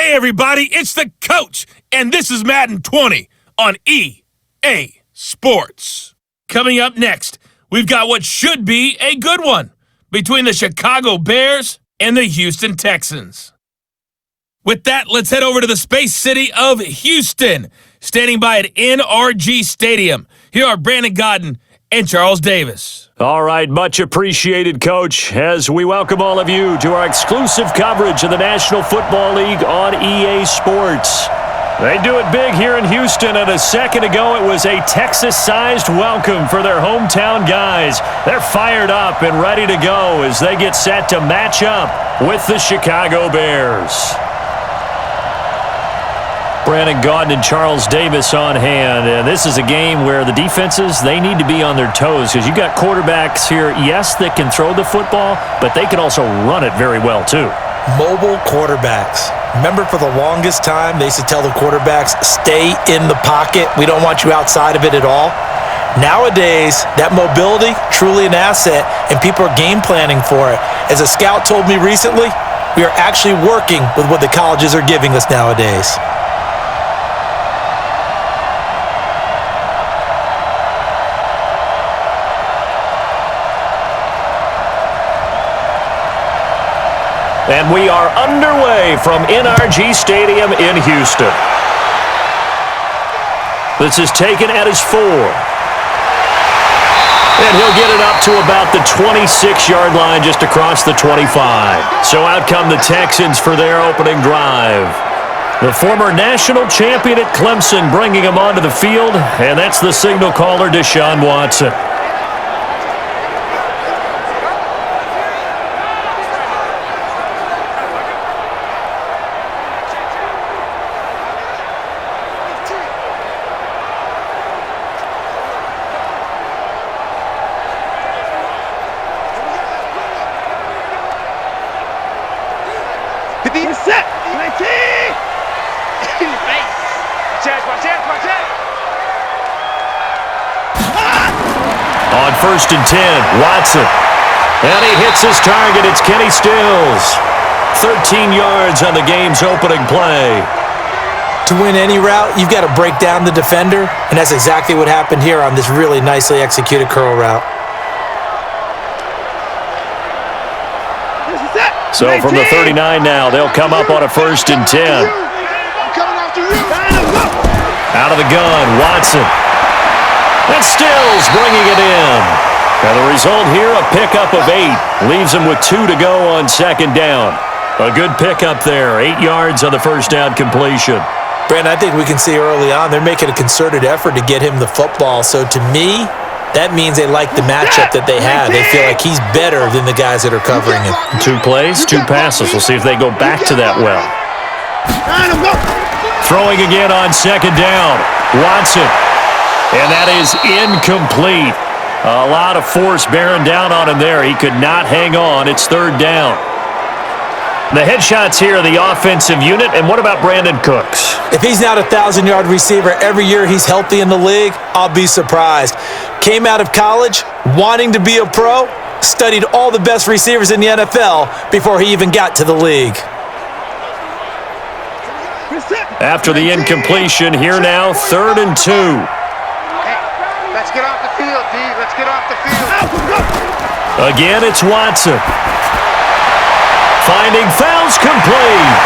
Hey everybody, it's the coach, and this is Madden 20 on EA Sports. Coming up next, we've got what should be a good one between the Chicago Bears and the Houston Texans. With that, let's head over to the space city of Houston. Standing by at NRG Stadium, here are Brandon Godden and Charles Davis. All right, much appreciated, Coach, as we welcome all of you to our exclusive coverage of the National Football League on EA Sports. They do it big here in Houston, and a second ago it was a Texas-sized welcome for their hometown guys. They're fired up and ready to go as they get set to match up with the Chicago Bears. Brandon Gaudin and Charles Davis on hand, and this is a game where the defenses, they need to be on their toes because you got quarterbacks here, yes, that can throw the football, but they can also run it very well too. Mobile quarterbacks. Remember, for the longest time, they used to tell the quarterbacks, stay in the pocket. We don't want you outside of it at all. Nowadays, that mobility, truly an asset, and people are game planning for it. As a scout told me recently, we are actually working with what the colleges are giving us nowadays. And we are underway from NRG Stadium in Houston. This is taken at his 4. And he'll get it up to about the 26-yard line, just across the 25. So out come the Texans for their opening drive. The former national champion at Clemson bringing him onto the field, and that's the signal caller, Deshaun Watson. On 1st and 10, Watson. And he hits his target. It's Kenny Stills. 13 yards on the game's opening play. To win any route, you've got to break down the defender, and that's exactly what happened here on this really nicely executed curl route. So from the 39 now, they'll come up on a 1st and 10. Out of the gun, Watson. And Stills bringing it in. Now the result here, a pickup of 8. Leaves him with 2 to go on 2nd down. A good pickup there. 8 yards on the first down completion. Brandon, I think we can see early on they're making a concerted effort to get him the football. So to me, that means they like the matchup that they have. They feel like he's better than the guys that are covering him. 2 plays, 2 passes. We'll see if they go back to that well. Throwing again on 2nd down. Watson. And that is incomplete. A lot of force bearing down on him there. He could not hang on. It's 3rd down. The headshots here, the offensive unit. And what about Brandon Cooks? If he's not a 1,000-yard receiver every year he's healthy in the league, I'll be surprised. Came out of college wanting to be a pro, studied all the best receivers in the NFL before he even got to the league. After the incompletion, here now, 3rd and 2. Let's get off the field, D. Let's get off the field. Again, it's Watson. Finding fouls complete.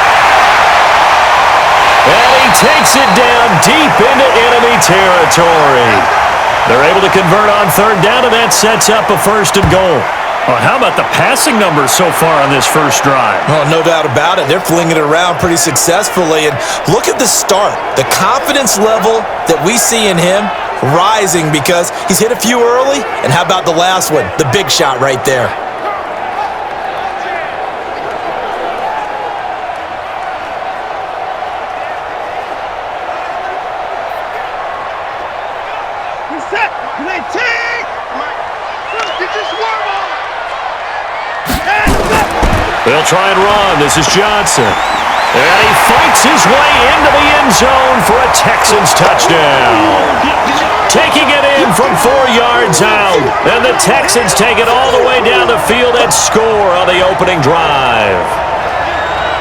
And he takes it down deep into enemy territory. They're able to convert on 3rd down, and that sets up a 1st and goal. Well, how about the passing numbers so far on this first drive? Well, no doubt about it. They're flinging it around pretty successfully. And look at the start. The confidence level that we see in him rising because he's hit a few early. And how about the last one? The big shot right there. They'll try and run. This is Johnson. And he fights his way into the end zone for a Texans touchdown. Taking it in from 4 yards out. And the Texans take it all the way down the field and score on the opening drive.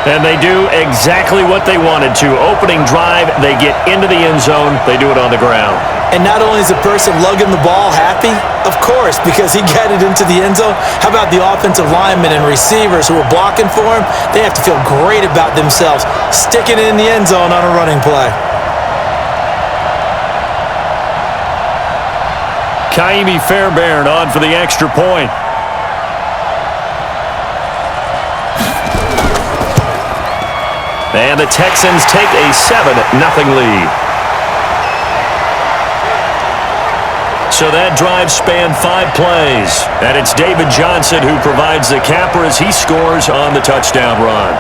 And they do exactly what they wanted to. Opening drive, they get into the end zone. They do it on the ground. And not only is the person lugging the ball happy, of course, because he got it into the end zone, how about the offensive linemen and receivers who are blocking for him? They have to feel great about themselves, sticking it in the end zone on a running play. Fairbairn on for the extra point. And the Texans take a 7-0 lead. So that drive spanned 5 plays. And it's David Johnson who provides the capper as he scores on the touchdown run.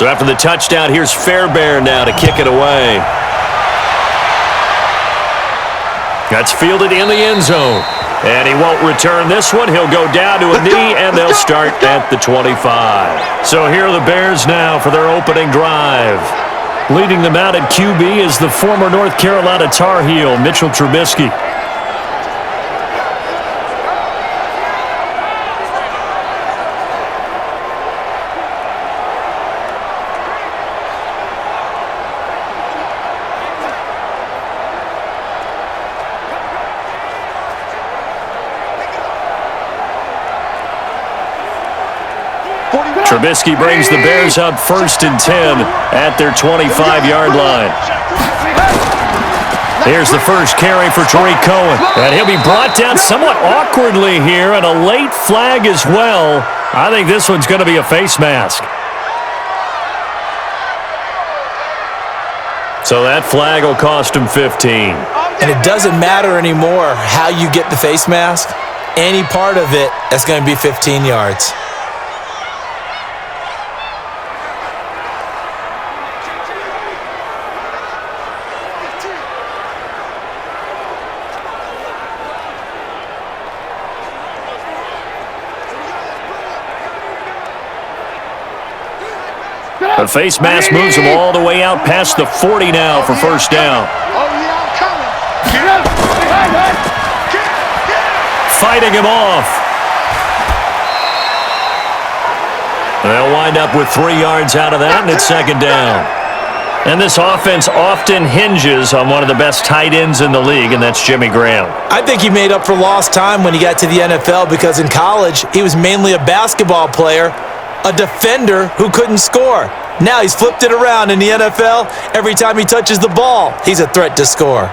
So after the touchdown, here's Fairbairn now to kick it away. That's fielded in the end zone. And he won't return this one. He'll go down to a knee, and they'll start at the 25. So here are the Bears now for their opening drive. Leading them out at QB is the former North Carolina Tar Heel, Mitchell Trubisky. Trubisky brings the Bears up 1st and 10 at their 25-yard line. Here's the first carry for Tariq Cohen. And he'll be brought down somewhat awkwardly here, and a late flag as well. I think this one's going to be a face mask. So that flag will cost him 15. And it doesn't matter anymore how you get the face mask. Any part of it, that's going to be 15 yards. The face mask moves him all the way out past the 40 now for first down. Fighting him off. They'll wind up with 3 yards out of that, and it's second down. And this offense often hinges on one of the best tight ends in the league, and that's Jimmy Graham. I think he made up for lost time when he got to the NFL because in college, he was mainly a basketball player, a defender who couldn't score. Now he's flipped it around in the NFL. Every time he touches the ball, he's a threat to score.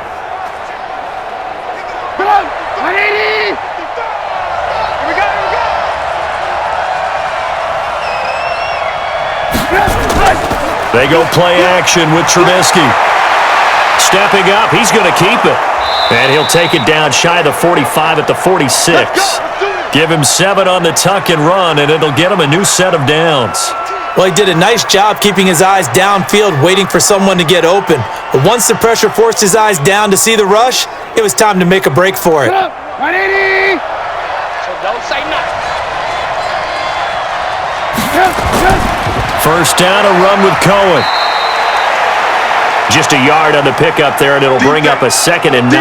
They go play action with Trubisky. Stepping up, he's going to keep it. And he'll take it down shy of the 45 at the 46. Give him 7 on the tuck and run, and it'll get him a new set of downs. Well, he did a nice job keeping his eyes downfield, waiting for someone to get open. But once the pressure forced his eyes down to see the rush, it was time to make a break for it. So don't say nothing. First down, a run with Cohen. Just a yard on the pickup there, and it'll bring up a 2nd and 9.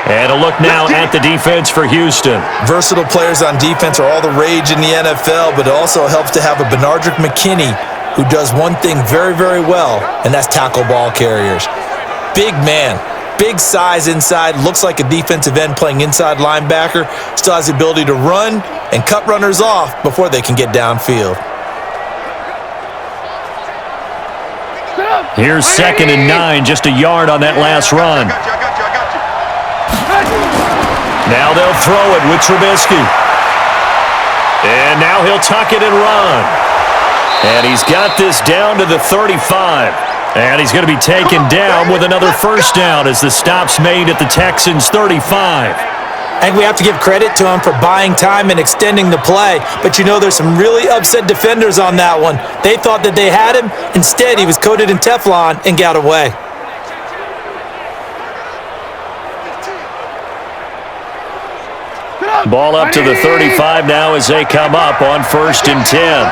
And a look now at the defense for Houston. Versatile players on defense are all the rage in the NFL, but it also helps to have a Benardrick McKinney who does one thing very, very well, and that's tackle ball carriers. Big man, big size inside, looks like a defensive end playing inside linebacker, still has the ability to run and cut runners off before they can get downfield. Here's 2nd and 9, just a yard on that last run. Now they'll throw it with Trubisky. And now he'll tuck it and run. And he's got this down to the 35. And he's going to be taken down with another first down as the stop's made at the Texans' 35. I think we have to give credit to him for buying time and extending the play. But you know, there's some really upset defenders on that one. They thought that they had him. Instead, he was coated in Teflon and got away. Ball up to the 35 now as they come up on 1st and 10.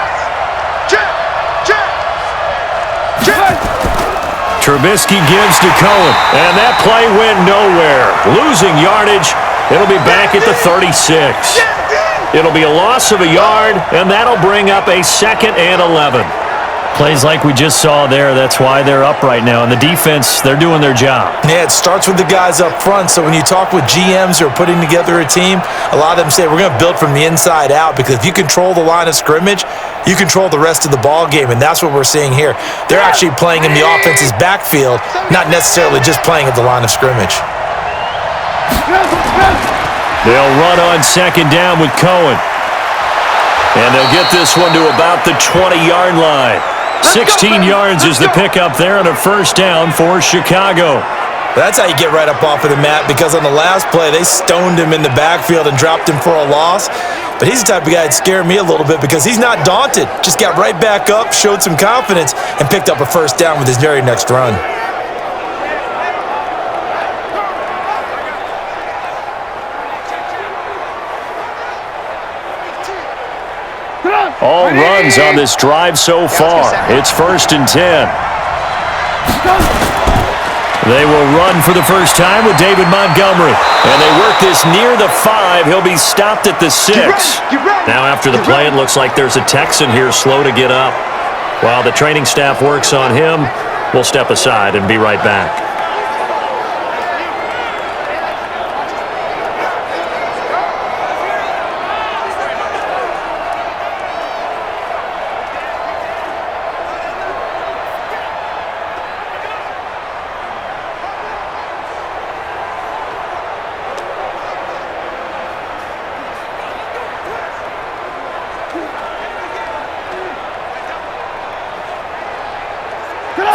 Trubisky gives to Cohen, and that play went nowhere. Losing yardage. It'll be back at the 36. It'll be a loss of a yard, and that'll bring up a 2nd and 11. Plays like we just saw there, that's why they're up right now. And the defense, they're doing their job. Yeah, it starts with the guys up front. So when you talk with GMs who are putting together a team, a lot of them say we're going to build from the inside out, because if you control the line of scrimmage, you control the rest of the ball game, and that's what we're seeing here. They're actually playing in the offense's backfield, not necessarily just playing at the line of scrimmage. They'll run on 2nd down with Cohen. And they'll get this one to about the 20-yard line. 16 yards is the pickup there and a first down for Chicago. That's how you get right up off of the mat, because on the last play, they stoned him in the backfield and dropped him for a loss. But he's the type of guy that scared me a little bit, because he's not daunted. Just got right back up, showed some confidence, and picked up a first down with his very next run. All runs on this drive so far. It's 1st and 10. They will run for the first time with David Montgomery. And they work this near the 5. He'll be stopped at the 6. Now after the play, it looks like there's a Texan here slow to get up. While the training staff works on him, we'll step aside and be right back.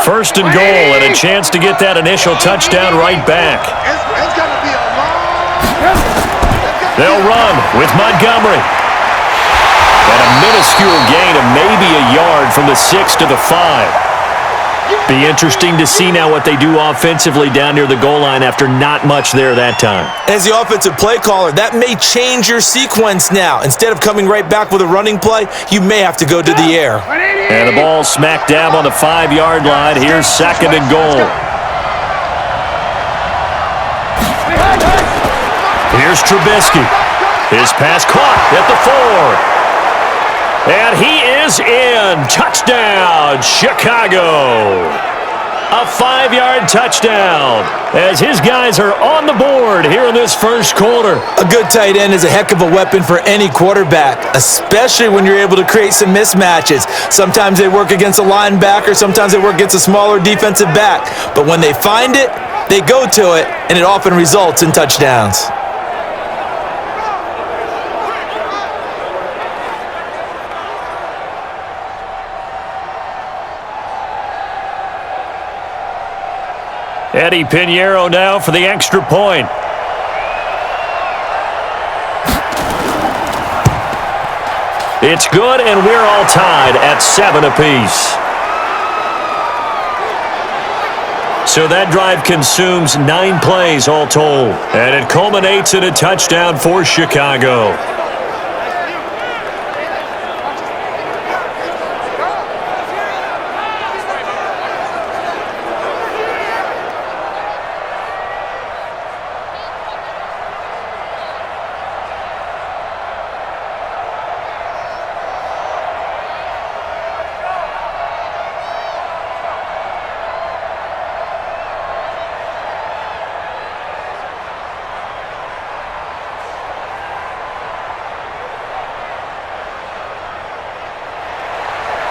First and goal, and a chance to get that initial touchdown right back. They'll run with Montgomery. And a minuscule gain of maybe a yard from the 6 to the 5. Be interesting to see now what they do offensively down near the goal line after not much there that time. As the offensive play caller, that may change your sequence now. Instead of coming right back with a running play, you may have to go to the air. And the ball smack dab on the 5-yard line. Here's 2nd and goal. Here's Trubisky. His pass caught at the 4. And he is in. Touchdown, Chicago. A 5-yard touchdown as his guys are on the board here in this first quarter. A good tight end is a heck of a weapon for any quarterback, especially when you're able to create some mismatches. Sometimes they work against a linebacker, sometimes they work against a smaller defensive back. But when they find it, they go to it, and it often results in touchdowns. Eddie Pinheiro now for the extra point. It's good, and we're all tied at 7 apiece. So that drive consumes 9 plays all told, and it culminates in a touchdown for Chicago.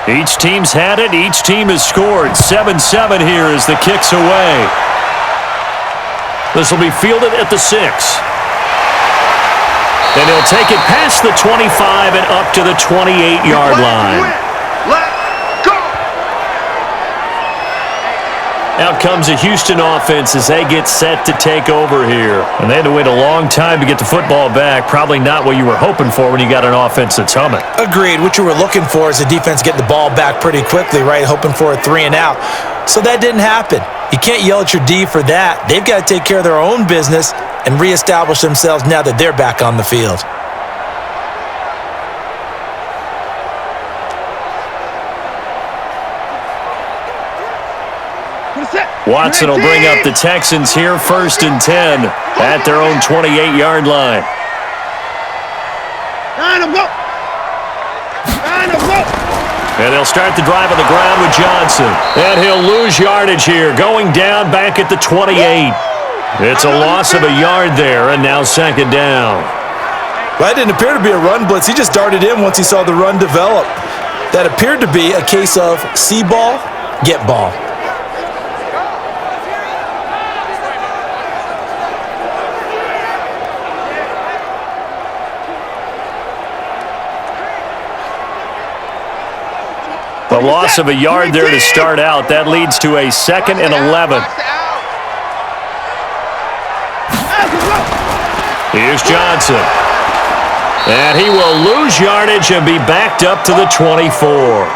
Each team's had it. Each team has scored. 7-7 here as the kick's away. This will be fielded at the 6. And he'll take it past the 25 and up to the 28-yard line. Let's go! Out comes a Houston offense as they get set to take over here. And they had to wait a long time to get the football back. Probably not what you were hoping for when you got an offense that's humming. Agreed. What you were looking for is the defense getting the ball back pretty quickly, right? Hoping for a 3 and out. So that didn't happen. You can't yell at your D for that. They've got to take care of their own business and reestablish themselves now that they're back on the field. Watson will bring up the Texans here, 1st and 10 at their own 28-yard line. And they'll start the drive on the ground with Johnson. And he'll lose yardage here, going down back at the 28. It's a loss of a yard there, and now 2nd down. Well, that didn't appear to be a run blitz. He just darted in once he saw the run develop. That appeared to be a case of see ball, get ball. A loss of a yard there to start out. That leads to a 2nd and 11. Here's Johnson. And he will lose yardage and be backed up to the 24.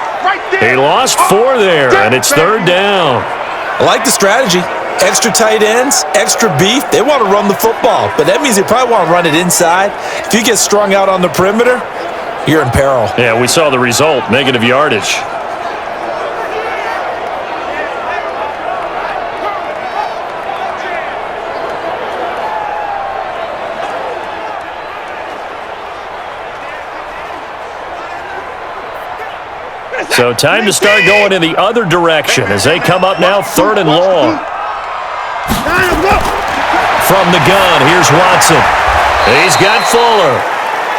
He lost 4 there, and it's 3rd down. I like the strategy. Extra tight ends, extra beef. They want to run the football, but that means they probably want to run it inside. If you get strung out on the perimeter, you're in peril. Yeah, we saw the result, negative yardage. So time to start going in the other direction as they come up now 3rd and long. From the gun, here's Watson. He's got Fuller.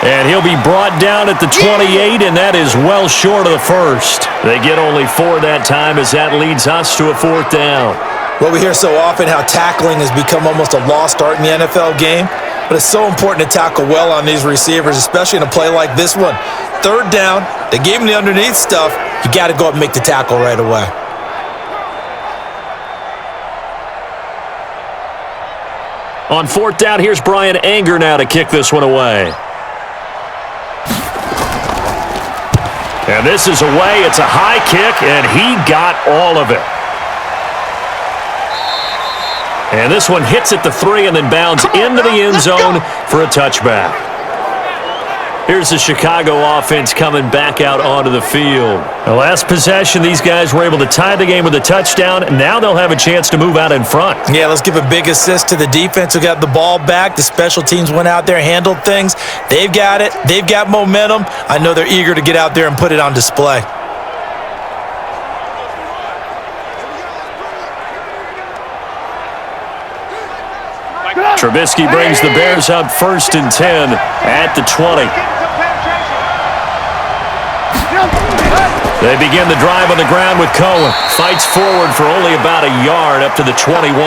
And he'll be brought down at the 28, and that is well short of the 1st. They get only 4 that time as that leads us to a 4th down. Well, we hear so often how tackling has become almost a lost art in the NFL game, but it's so important to tackle well on these receivers, especially in a play like this one. 3rd down, they gave him the underneath stuff. You got to go up and make the tackle right away. On 4th down, here's Brian Anger now to kick this one away. And this is away. It's a high kick, and he got all of it. And this one hits at the 3 and then bounds into the end zone for a touchback. Here's the Chicago offense coming back out onto the field. The last possession, these guys were able to tie the game with a touchdown. Now they'll have a chance to move out in front. Yeah, let's give a big assist to the defense who got the ball back. The special teams went out there, handled things. They've got it. They've got momentum. I know they're eager to get out there and put it on display. Trubisky brings the Bears up 1st and 10 at the 20. They begin the drive on the ground with Cohen. Fights forward for only about a yard up to the 21.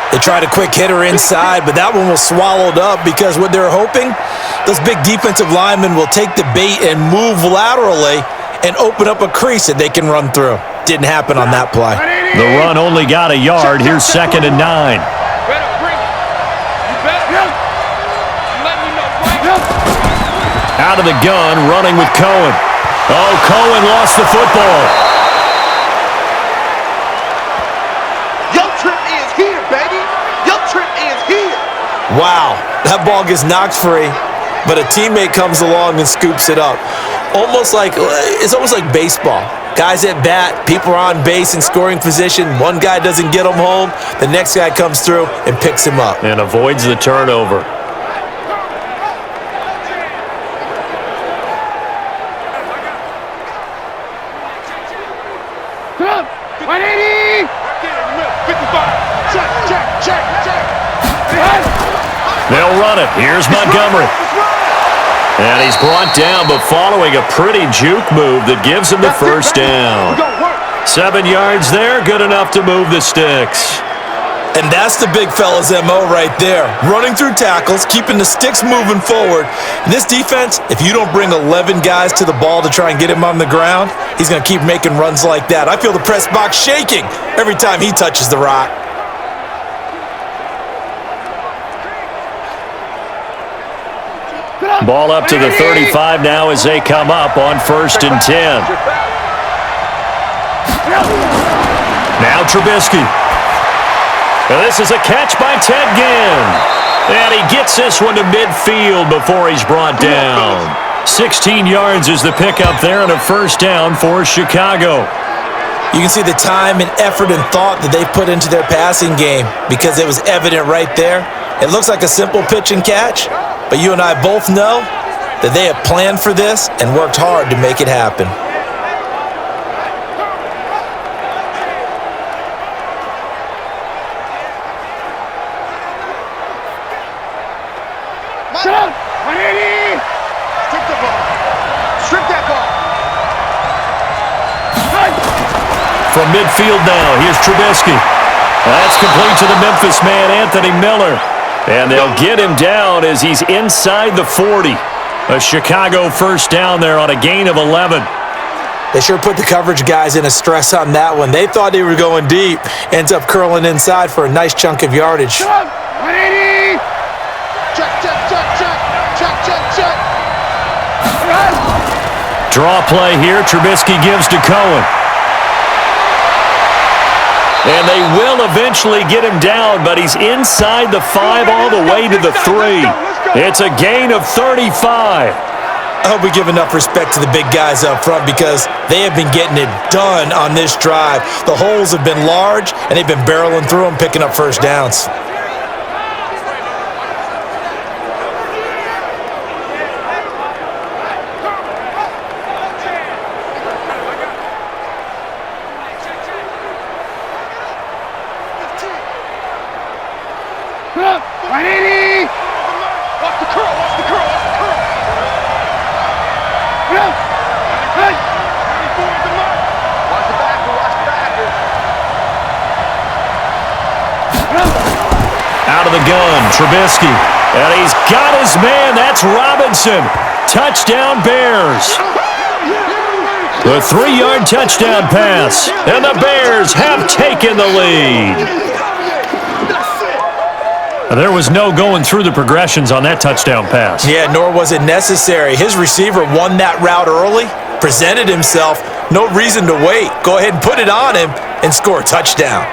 They tried a quick hitter inside, but that one was swallowed up because what they're hoping, those big defensive linemen will take the bait and move laterally and open up a crease that they can run through. Didn't happen on that play. The run only got a yard. Here's 2nd and 9. Out of the gun, running with Cohen. Oh, Cohen lost the football. Your trip is here, baby. Your trip is here. Wow, that ball gets knocked free, but a teammate comes along and scoops it up. It's almost like baseball. Guys at bat, people are on base in scoring position. One guy doesn't get him home. The next guy comes through and picks him up. And avoids the turnover. They'll run it. Here's Montgomery. And he's brought down, but following a pretty juke move that gives him the 1st down. 7 yards there, good enough to move the sticks. And that's the big fella's MO right there. Running through tackles, keeping the sticks moving forward. And this defense, if you don't bring 11 guys to the ball to try and get him on the ground, he's going to keep making runs like that. I feel the press box shaking every time he touches the rock. Ball up to the 35 now as they come up on 1st and 10. Now Trubisky. Now this is a catch by Ted Ginn. And he gets this one to midfield before he's brought down. 16 yards is the pickup there and a 1st down for Chicago. You can see the time and effort and thought that they've put into their passing game because it was evident right there. It looks like a simple pitch and catch, but you and I both know that they have planned for this and worked hard to make it happen. From midfield now, here's Trubisky. That's complete to the Memphis man, Anthony Miller. And they'll get him down as he's inside the 40. A Chicago 1st down there on a gain of 11. They sure put the coverage guys in a stress on that one. They thought they were going deep. Ends up curling inside for a nice chunk of yardage. Check, check, check, check. Check, check, check. Draw play here. Trubisky gives to Cohen. And they will eventually get him down, but he's inside the 5 all the way to the 3. It's a gain of 35. I hope we give enough respect to the big guys up front because they have been getting it done on this drive. The holes have been large, and they've been barreling through them, picking up 1st downs. Out of the gun, Trubisky. And he's got his man. That's Robinson. Touchdown, Bears. The 3-yard touchdown pass. And the Bears have taken the lead. There was no going through the progressions on that touchdown pass. Yeah, nor was it necessary. His receiver won that route early, presented himself. No reason to wait. Go ahead and put it on him and score a touchdown.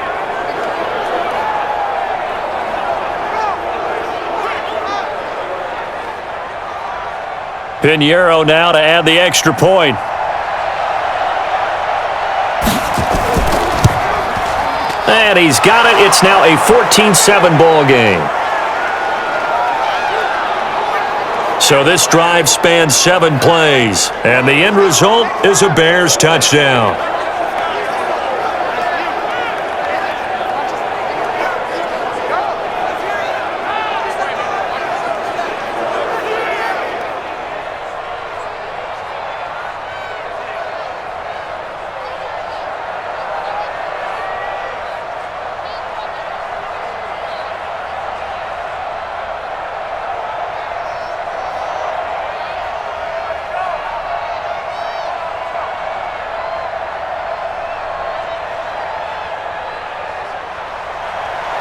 Pinheiro now to add the extra point. And he's got it. It's now a 14-7 ball game. So this drive spans 7 plays, and the end result is a Bears touchdown.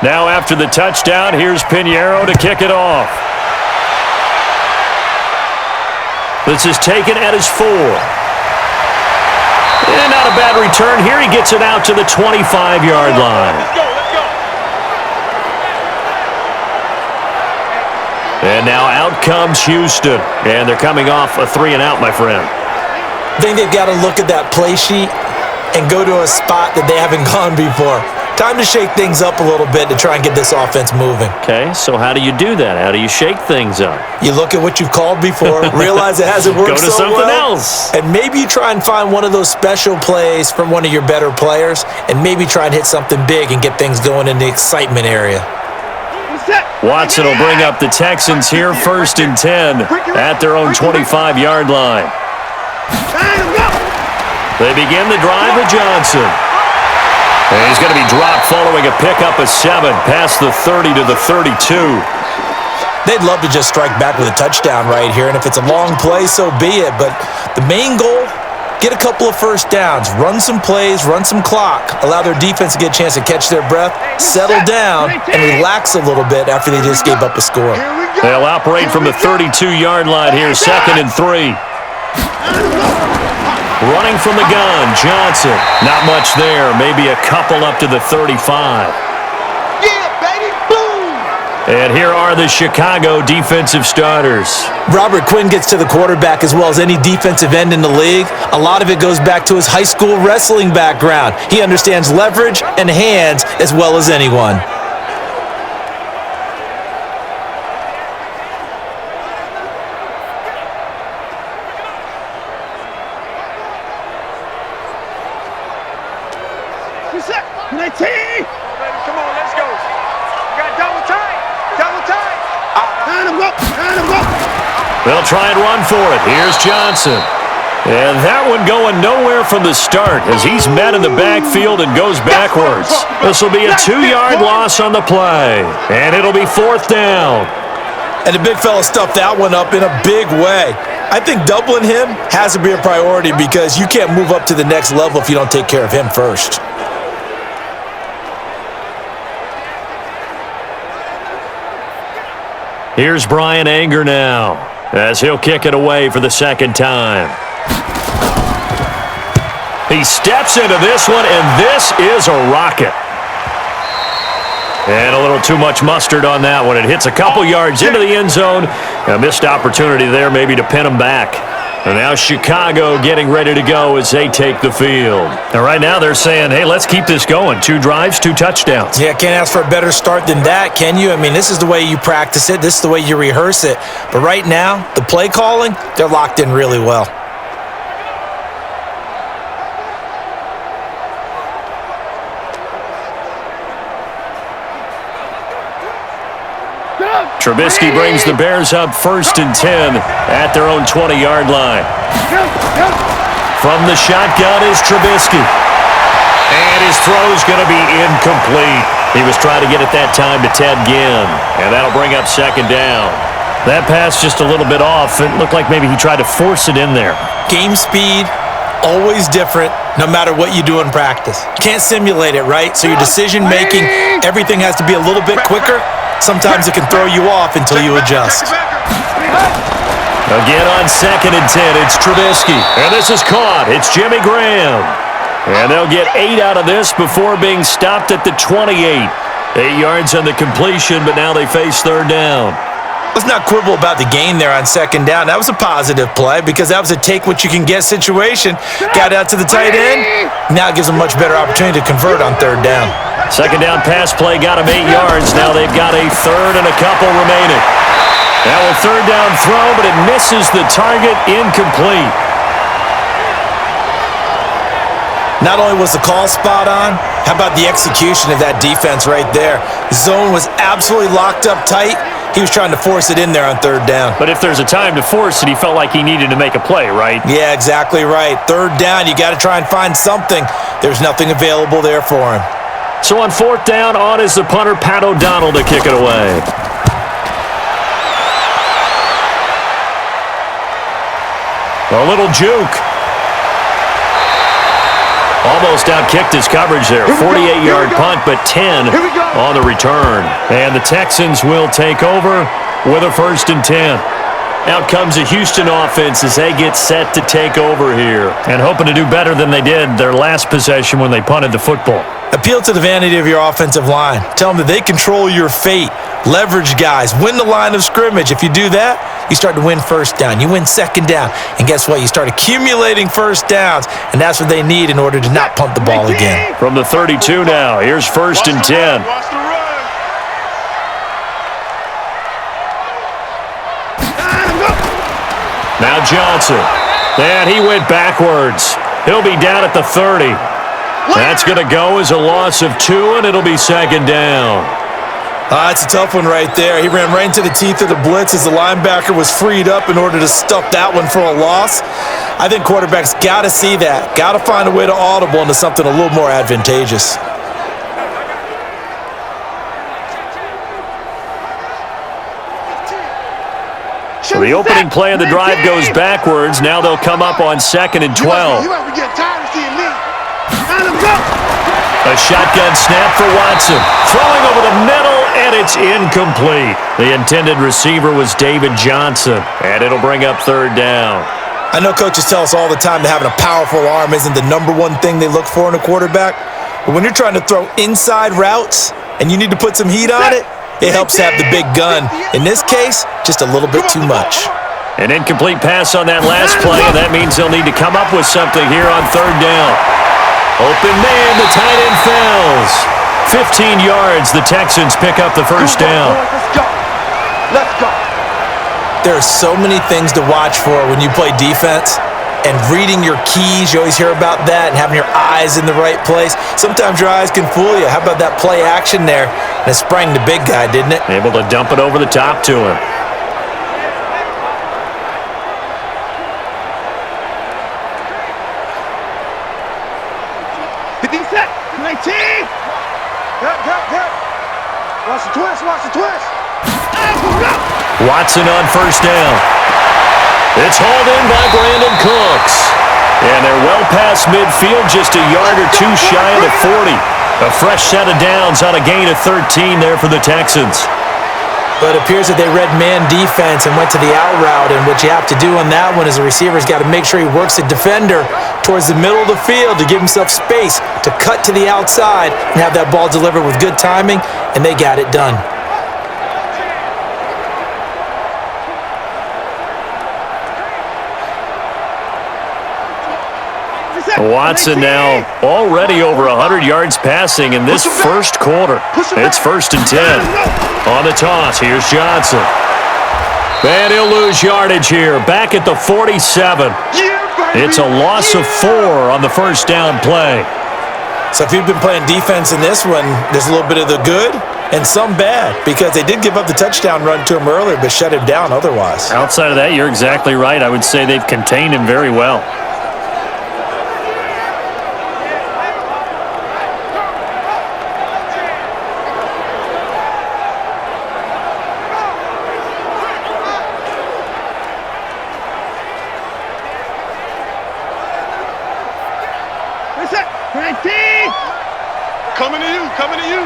Now after the touchdown, here's Pinheiro to kick it off. This is taken at his 4. And not a bad return here. He gets it out to the 25-yard line. And now out comes Houston. And they're coming off a 3-and-out, my friend. I think they've got to look at that play sheet and go to a spot that they haven't gone before. Time to shake things up a little bit to try and get this offense moving. Okay, so how do you do that? How do you shake things up? You look at what you've called before, realize it hasn't worked so well. Go to something else. And maybe you try and find one of those special plays from one of your better players, and maybe try and hit something big and get things going in the excitement area. Watson will bring up the Texans here, 1st and 10 at their own 25-yard line. They begin the drive with Johnson. And he's going to be dropped following a pickup of 7 past the 30 to the 32. They'd love to just strike back with a touchdown right here, and if it's a long play, so be it. But the main goal, get a couple of first downs, run some plays, run some clock, allow their defense to get a chance to catch their breath, settle down, and relax a little bit after they just gave up a score. They'll operate from the 32-yard line here, 2nd and 3. Running from the gun, Johnson. Not much there, maybe a couple up to the 35. Yeah, baby, boom! And here are the Chicago defensive starters. Robert Quinn gets to the quarterback as well as any defensive end in the league. A lot of it goes back to his high school wrestling background. He understands leverage and hands as well as anyone. Come on, let's go. You got double tight. Double tight. Line him up. Line him up. They'll try and run for it. Here's Johnson. And that one going nowhere from the start as he's met in the backfield and goes backwards. This will be a 2-yard loss on the play. And it'll be 4th down. And the big fella stuffed that one up in a big way. I think doubling him has to be a priority because you can't move up to the next level if you don't take care of him first. Here's Brian Anger now as he'll kick it away for the 2nd time. He steps into this one, and this is a rocket. And a little too much mustard on that one. It hits a couple yards into the end zone. A missed opportunity there maybe to pin him back. And now Chicago getting ready to go as they take the field. And right now they're saying, hey, let's keep this going. 2 drives, 2 touchdowns. Yeah, can't ask for a better start than that, can you? I mean, this is the way you practice it. This is the way you rehearse it. But right now, the play calling, they're locked in really well. Trubisky brings the Bears up 1st and 10 at their own 20-yard line. From the shotgun is Trubisky. And his throw's going to be incomplete. He was trying to get it that time to Ted Ginn. And that'll bring up 2nd down. That pass just a little bit off. It looked like maybe he tried to force it in there. Game speed, always different, no matter what you do in practice. Can't simulate it, right? So your decision-making, everything has to be a little bit quicker. Sometimes it can throw you off until you adjust. Again on 2nd and 10, it's Trubisky. And this is caught. It's Jimmy Graham. And they'll get 8 out of this before being stopped at the 28. 8 yards on the completion, but now they face 3rd down. Let's not quibble about the gain there on 2nd down. That was a positive play because that was a take-what-you-can-get situation. Got out to the tight end. Now it gives them a much better opportunity to convert on 3rd down. 2nd down pass play got him 8 yards. Now they've got a 3rd and a couple remaining. Now a 3rd down throw, but it misses the target, incomplete. Not only was the call spot on, how about the execution of that defense right there? Zone was absolutely locked up tight. He was trying to force it in there on 3rd down. But if there's a time to force it, he felt like he needed to make a play, right? Yeah, exactly right. 3rd down, you got to try and find something. There's nothing available there for him. So on 4th down, on is the punter, Pat O'Donnell, to kick it away. A little juke. Almost outkicked his coverage there. 48-yard punt, but 10 on the return. And the Texans will take over with a 1st and 10. Out comes the Houston offense as they get set to take over here. And hoping to do better than they did their last possession when they punted the football. Appeal to the vanity of your offensive line. Tell them that they control your fate. Leverage guys. Win the line of scrimmage. If you do that, you start to win 1st down. You win 2nd down. And guess what? You start accumulating 1st downs. And that's what they need in order to not punt the ball again. From the 32 now, here's 1st and 10. Now Johnson. And he went backwards. He'll be down at the 30. That's going to go as a loss of 2, and it'll be 2nd down. That's a tough one right there. He ran right into the teeth of the blitz as the linebacker was freed up in order to stuff that one for a loss. I think quarterbacks got to see that. Got to find a way to audible into something a little more advantageous. So the opening play of the drive goes backwards. Now they'll come up on 2nd and 12. You must be getting tired of seeing me. A shotgun snap for Watson. Throwing over the middle, and it's incomplete. The intended receiver was David Johnson, and it'll bring up 3rd down. I know coaches tell us all the time that having a powerful arm isn't the #1 thing they look for in a quarterback. But when you're trying to throw inside routes and you need to put some heat on it, it helps to have the big gun. In this case, just a little bit too much. An incomplete pass on that last play, and that means they'll need to come up with something here on 3rd down. Open man, the tight end falls. 15 yards, the Texans pick up the 1st down. Let's go. There are so many things to watch for when you play defense. And reading your keys, you always hear about that, and having your eyes in the right place. Sometimes your eyes can fool you. How about that play action there? And it sprang the big guy, didn't it? Able to dump it over the top to him. Watch the twist, watch the twist. Watson on 1st down. It's hauled in by Brandon Cooks. And they're well past midfield, just a yard or two shy of the 40. A fresh set of downs on a gain of 13 there for the Texans. But it appears that they read man defense and went to the out route. And what you have to do on that one is the receiver's got to make sure he works the defender towards the middle of the field to give himself space to cut to the outside and have that ball delivered with good timing, and they got it done. Watson now already over 100 yards passing in this first quarter. It's 1st and 10. On the toss, here's Johnson. And he'll lose yardage here, back at the 47. It's a loss of 4 on the 1st down play. So if you've been playing defense in this one, there's a little bit of the good and some bad, because they did give up the touchdown run to him earlier, but shut him down otherwise. Outside of that, you're exactly right. I would say they've contained him very well. Coming to you, coming to you.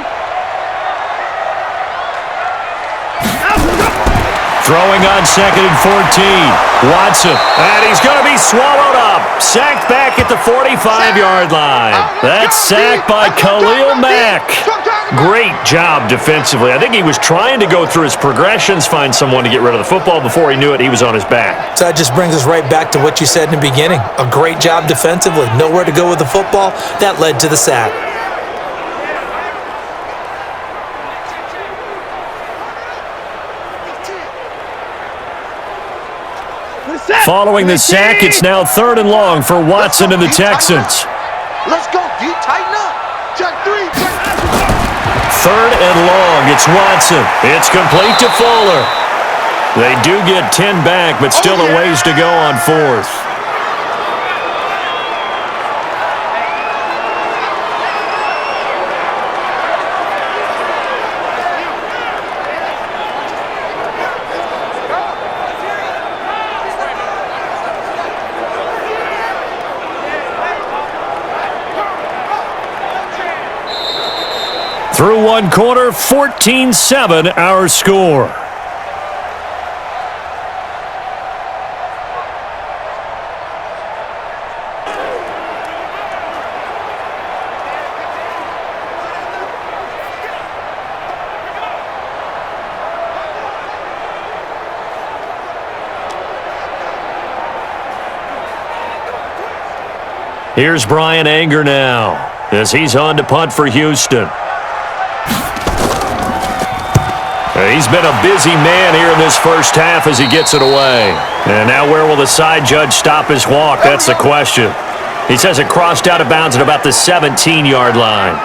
Throwing on 2nd and 14. Watson, and he's going to be swallowed up. Sacked back at the 45-yard line. That's sacked by Khalil Mack. Great job defensively. I think he was trying to go through his progressions, find someone to get rid of the football. Before he knew it, he was on his back. So that just brings us right back to what you said in the beginning. A great job defensively. Nowhere to go with the football. That led to the sack. Following the sack, it's now 3rd and long for Watson and the Texans. Let's go, D. Tighten up. Check 3. 3rd and long. It's Watson. It's complete to Fuller. They do get 10 back, but still a ways to go on 4th. Through one quarter, 14-7 our score. Here's Brian Anger now as he's on to punt for Houston. He's been a busy man here in this first half as he gets it away. And now where will the side judge stop his walk? That's the question. He says it crossed out of bounds at about the 17-yard line.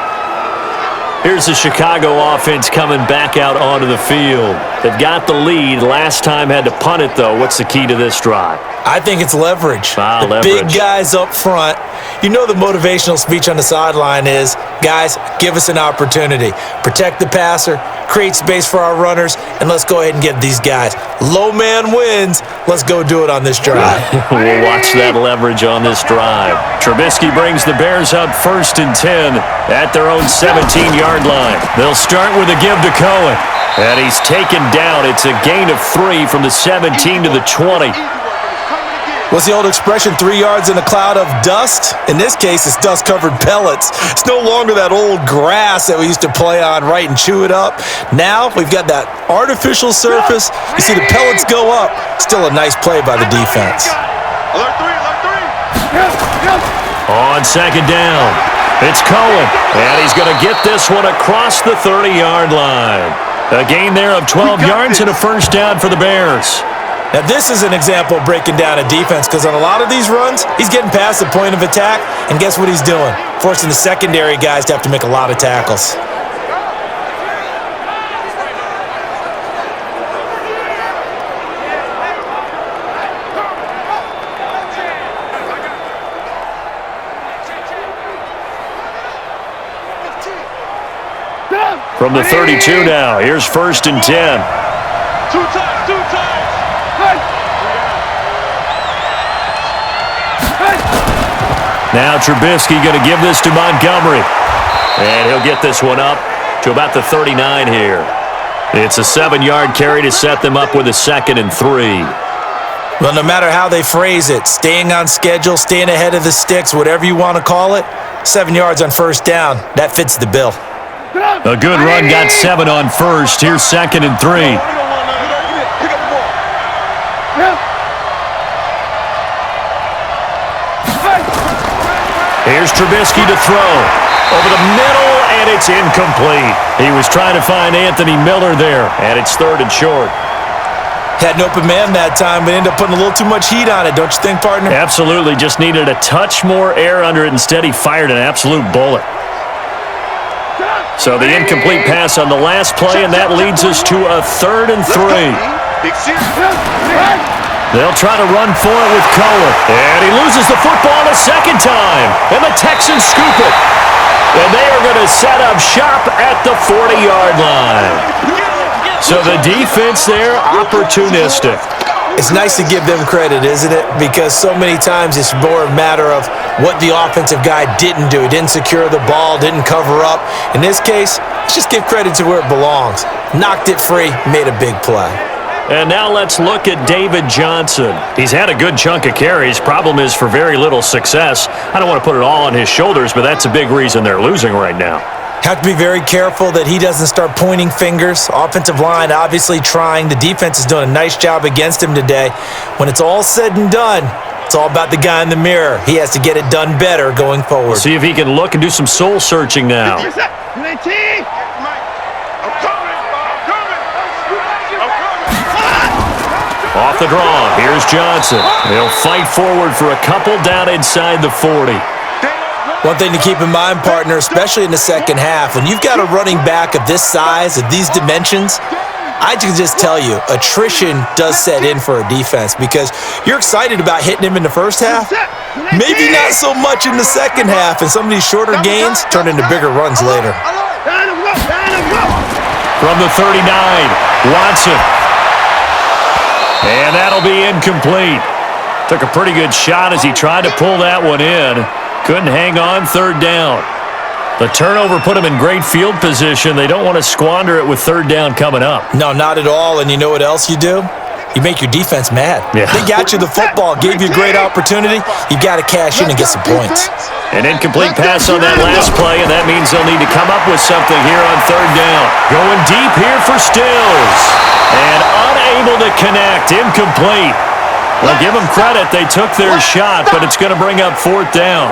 Here's the Chicago offense coming back out onto the field. They've got the lead. Last time had to punt it, though. What's the key to this drive? I think it's leverage. Leverage. Big guys up front. You know the motivational speech on the sideline is, Guys, give us an opportunity. Protect the passer, create space for our runners, and let's go ahead and get these guys. Low man wins. Let's go do it on this drive. We'll watch that leverage on this drive. Trubisky brings the Bears up 1st and 10 at their own 17-yard line. They'll start with a give to Cohen. And he's taken down. It's a gain of 3 from the 17 to the 20. What's the old expression, 3 yards in a cloud of dust? In this case, it's dust-covered pellets. It's no longer that old grass that we used to play on, right, and chew it up. Now we've got that artificial surface. You see the pellets go up. Still a nice play by the defense. Alert 3. On 2nd down, it's Cohen. And he's going to get this one across the 30-yard line. A gain there of 12 yards and a first down for the Bears. Now, this is an example of breaking down a defense because on a lot of these runs, he's getting past the point of attack, and guess what he's doing? Forcing the secondary guys to have to make a lot of tackles. From the 32 now, here's 1st and 10. Two times. Now Trubisky going to give this to Montgomery. And he'll get this one up to about the 39 here. It's a 7-yard carry to set them up with a 2nd and 3. Well, no matter how they phrase it, staying on schedule, staying ahead of the sticks, whatever you want to call it, 7 yards on 1st down, that fits the bill. A good run got 7 on 1st. Here's 2nd and 3. Here's Trubisky to throw. Over the middle, and it's incomplete. He was trying to find Anthony Miller there, and it's 3rd and short. Had an open man that time, but ended up putting a little too much heat on it, don't you think, partner? Absolutely. Just needed a touch more air under it. Instead, he fired an absolute bullet. So the incomplete pass on the last play, and that leads us to a 3rd and 3. They'll try to run for it with Cohen. And he loses the football a 2nd time. And the Texans scoop it. And they are going to set up shop at the 40-yard line. So the defense there, opportunistic. It's nice to give them credit, isn't it? Because so many times it's more a matter of what the offensive guy didn't do. He didn't secure the ball, didn't cover up. In this case, let's just give credit to where it belongs. Knocked it free, made a big play. And now let's look at David Johnson. He's had a good chunk of carries. Problem is for very little success. I don't want to put it all on his shoulders, but that's a big reason they're losing right now. Have to be very careful that he doesn't start pointing fingers. Offensive line obviously trying. The defense is doing a nice job against him today. When it's all said and done, it's all about the guy in the mirror. He has to get it done better going forward. See if he can look and do some soul searching now. Off the draw, here's Johnson. He'll fight forward for a couple down inside the 40. One thing to keep in mind, partner, especially in the second half, when you've got a running back of this size, of these dimensions, I can just tell you, attrition does set in for a defense because you're excited about hitting him in the first half, maybe not so much in the second half, and some of these shorter gains turn into bigger runs later. From the 39, Watson. And that'll be incomplete. Took a pretty good shot as he tried to pull that one in. Couldn't hang on, 3rd down. The turnover put him in great field position. They don't want to squander it with 3rd down coming up. No, not at all. And you know what else you do? You make your defense mad. Yeah. They got you the football, gave you a great opportunity. You got to cash in and get some points. An incomplete pass on that last play, and that means they'll need to come up with something here on 3rd down. Going deep here for Stills. And unable to connect. Incomplete. Well, give them credit. They took their shot, but it's going to bring up 4th down.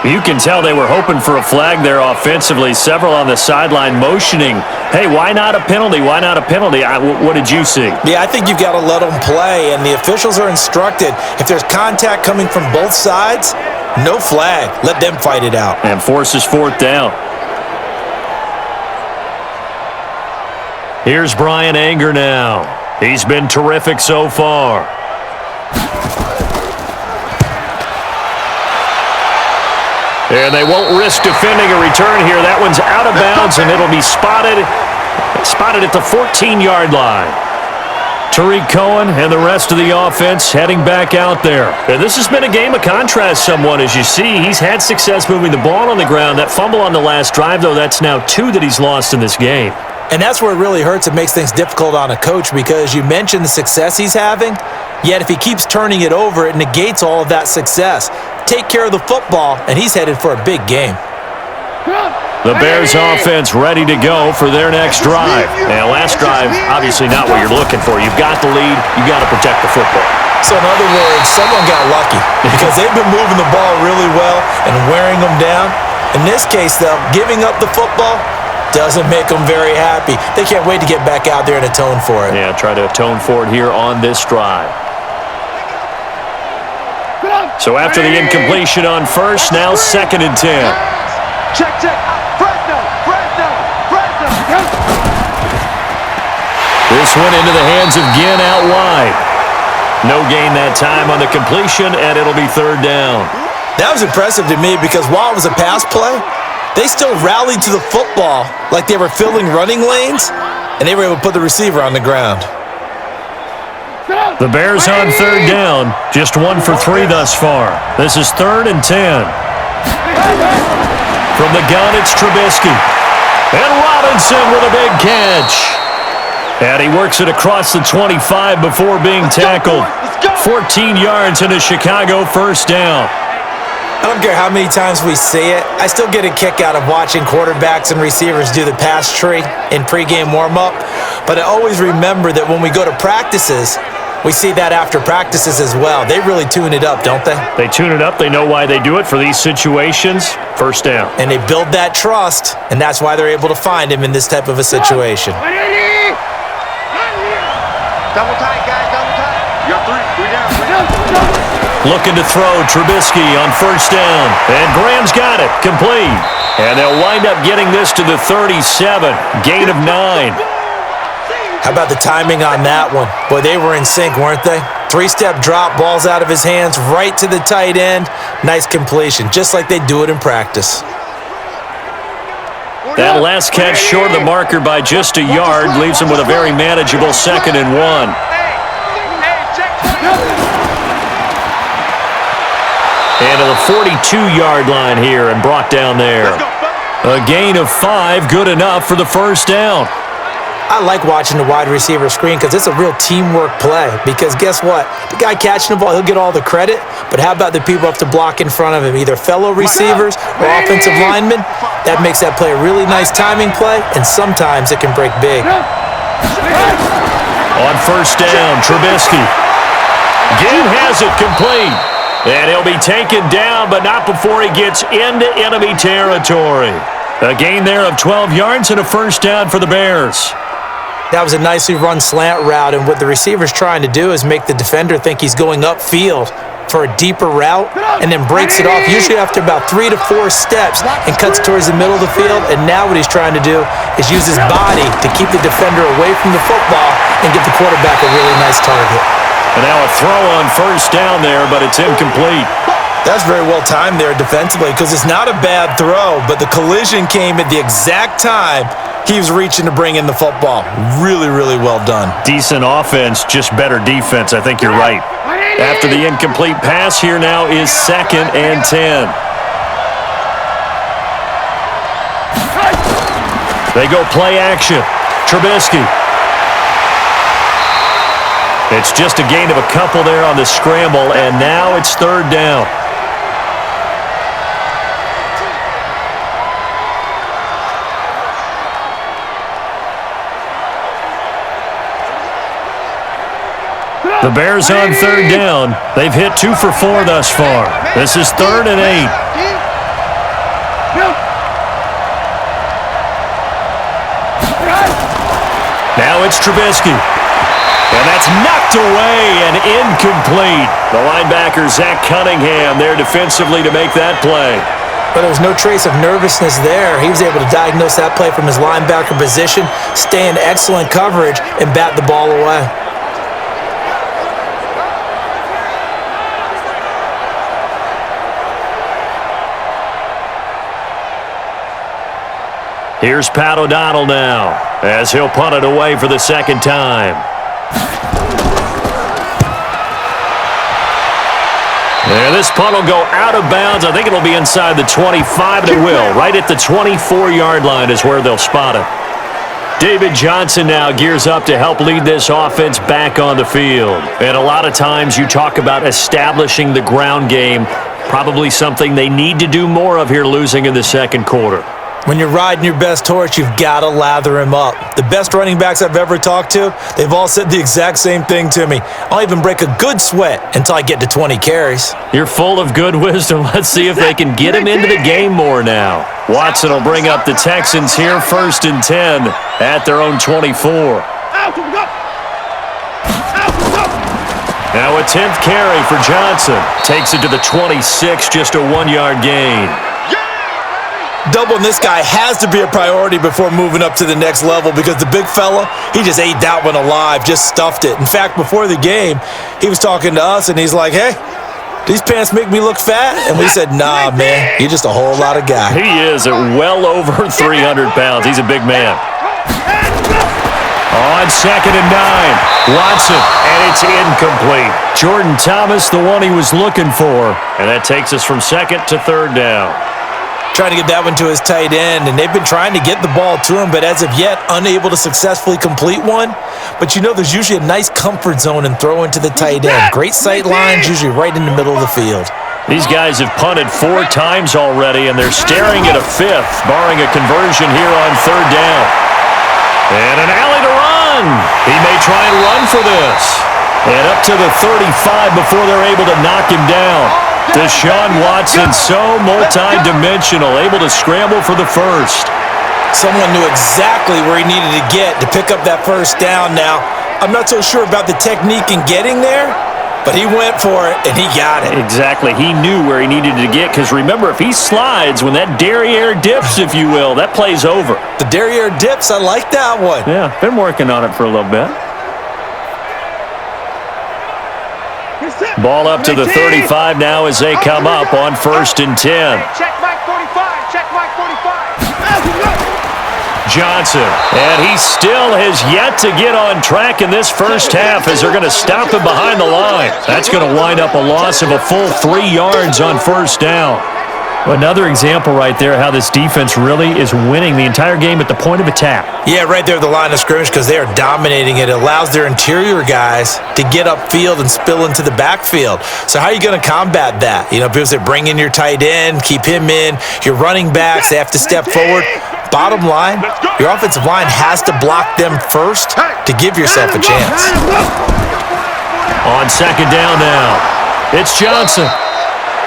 You can tell they were hoping for a flag there offensively. Several on the sideline motioning, hey, why not a penalty? Why not a penalty? What did you see? Yeah, I think you've got to let them play, and the officials are instructed. If there's contact coming from both sides, no flag. Let them fight it out. And forces 4th down. Here's Brian Anger now. He's been terrific so far. And they won't risk defending a return here. That one's out of bounds, and it'll be spotted at the 14-yard line. Tariq Cohen and the rest of the offense heading back out there. And this has been a game of contrast somewhat. As you see, he's had success moving the ball on the ground. That fumble on the last drive, though, that's now 2 that he's lost in this game. And that's where it really hurts. It makes things difficult on a coach because you mentioned the success he's having, yet if he keeps turning it over, it negates all of that success. Take care of the football, and he's headed for a big game. The Bears offense ready to go for their next drive. Now, last drive, obviously not what you're looking for. You've got the lead. You've got to protect the football. So, in other words, someone got lucky because they've been moving the ball really well and wearing them down. In this case, though, giving up the football doesn't make them very happy. They can't wait to get back out there and atone for it. Yeah, try to atone for it here on this drive. So after the incompletion on first, now 2nd and 10. Check. Fresno. This one into the hands of Ginn out wide. No gain that time on the completion, and it'll be 3rd down. That was impressive to me because while it was a pass play, they still rallied to the football like they were filling running lanes, and they were able to put the receiver on the ground. The Bears on 3rd down, just 1 for 3 thus far. This is 3rd and 10. From the gun, it's Trubisky. And Robinson with a big catch. And he works it across the 25 before being tackled. 14 yards and a Chicago 1st down. I don't care how many times we see it. I still get a kick out of watching quarterbacks and receivers do the pass tree in pregame warm-up. But I always remember that when we go to practices, we see that after practices as well. They really tune it up, don't they? They tune it up. They know why they do it for these situations. 1st down. And they build that trust, and that's why they're able to find him in this type of a situation. Double tight, guys, double tight. You got 3 down. Looking to throw Trubisky on 1st down. And Graham's got it. Complete. And they'll wind up getting this to the 37. Gain of 9. How about the timing on that one? Boy, they were in sync, weren't they? 3-step drop, balls out of his hands, right to the tight end. Nice completion, just like they do it in practice. That last catch short of the marker by just a yard leaves him with a very manageable 2nd and 1. And to the 42-yard line here and brought down there. A gain of 5, good enough for the 1st down. I like watching the wide receiver screen because it's a real teamwork play. Because guess what? The guy catching the ball, he'll get all the credit. But how about the people up to block in front of him, either fellow receivers or offensive linemen? That makes that play a really nice timing play, and sometimes it can break big. On 1st down, Trubisky. Ginn has it complete. And he'll be taken down, but not before he gets into enemy territory. A gain there of 12 yards and a 1st down for the Bears. That was a nicely run slant route, and what the receiver's trying to do is make the defender think he's going upfield for a deeper route and then breaks it off, usually after about 3 to 4 steps, and cuts towards the middle of the field. And now what he's trying to do is use his body to keep the defender away from the football and give the quarterback a really nice target. And now a throw on 1st down there, but it's incomplete. That's very well timed there defensively because it's not a bad throw, but the collision came at the exact time he was reaching to bring in the football. Really, really well done. Decent offense, just better defense. I think you're right. After the incomplete pass, here now is 2nd and 10. They go play action. Trubisky. It's just a gain of a couple there on the scramble, and now it's 3rd down. The Bears on 3rd down. They've hit 2 for 4 thus far. This is 3rd and 8. Now it's Trubisky. And that's knocked away and incomplete. The linebacker, Zach Cunningham, there defensively to make that play. But there was no trace of nervousness there. He was able to diagnose that play from his linebacker position, stay in excellent coverage, and bat the ball away. Here's Pat O'Donnell now, as he'll punt it away for the second time. And this punt will go out of bounds. I think it'll be inside the 25, and it will. Right at the 24-yard line is where they'll spot it. David Johnson now gears up to help lead this offense back on the field. And a lot of times you talk about establishing the ground game, probably something they need to do more of here losing in the second quarter. When you're riding your best horse, you've got to lather him up. The best running backs I've ever talked to, they've all said the exact same thing to me. I'll even break a good sweat until I get to 20 carries. You're full of good wisdom. Let's see if they can get him into the game more now. Watson will bring up the Texans here, 1st and 10 at their own 24. Now a 10th carry for Johnson. Takes it to the 26, just a 1-yard gain. Doubling this guy has to be a priority before moving up to the next level because the big fella, he just ate that one alive, just stuffed it. In fact, before the game, he was talking to us, and he's like, hey, these pants make me look fat? And we said, nah, man, you're just a whole lot of guy. He is at well over 300 pounds. He's a big man. On 2nd and 9, Watson, and it's incomplete. Jordan Thomas, the one he was looking for, and that takes us from 2nd to 3rd down. Trying to get that one to his tight end, and they've been trying to get the ball to him, but as of yet, unable to successfully complete one. But you know, there's usually a nice comfort zone in throwing to the tight end. Great sight lines, usually right in the middle of the field. These guys have punted 4 times already, and they're staring at a 5th, barring a conversion here on 3rd down. And an alley to run. He may try and run for this. And up to the 35 before they're able to knock him down. Deshaun Watson, so multi-dimensional, able to scramble for the first. Someone knew exactly where he needed to get to pick up that first down. Now, I'm not so sure about the technique in getting there, but he went for it, and he got it. Exactly. He knew where he needed to get, because remember, if he slides, when that derriere dips, if you will, that play's over. The derriere dips, I like that one. Yeah, been working on it for a little bit. Ball up to the 35 now as they come up on 1st and 10. Check Mike 45. Check Mike 45. Johnson, and he still has yet to get on track in this first half as they're going to stop him behind the line. That's going to wind up a loss of a full 3 yards on 1st down. Another example right there how this defense really is winning the entire game at the point of attack. Yeah, right there at the line of scrimmage because they are dominating it. It allows their interior guys to get upfield and spill into the backfield. So how are you going to combat that? You know, people say bring in your tight end, keep him in. Your running backs, they have to step forward. Bottom line, your offensive line has to block them first to give yourself a chance. On 2nd down now, it's Johnson.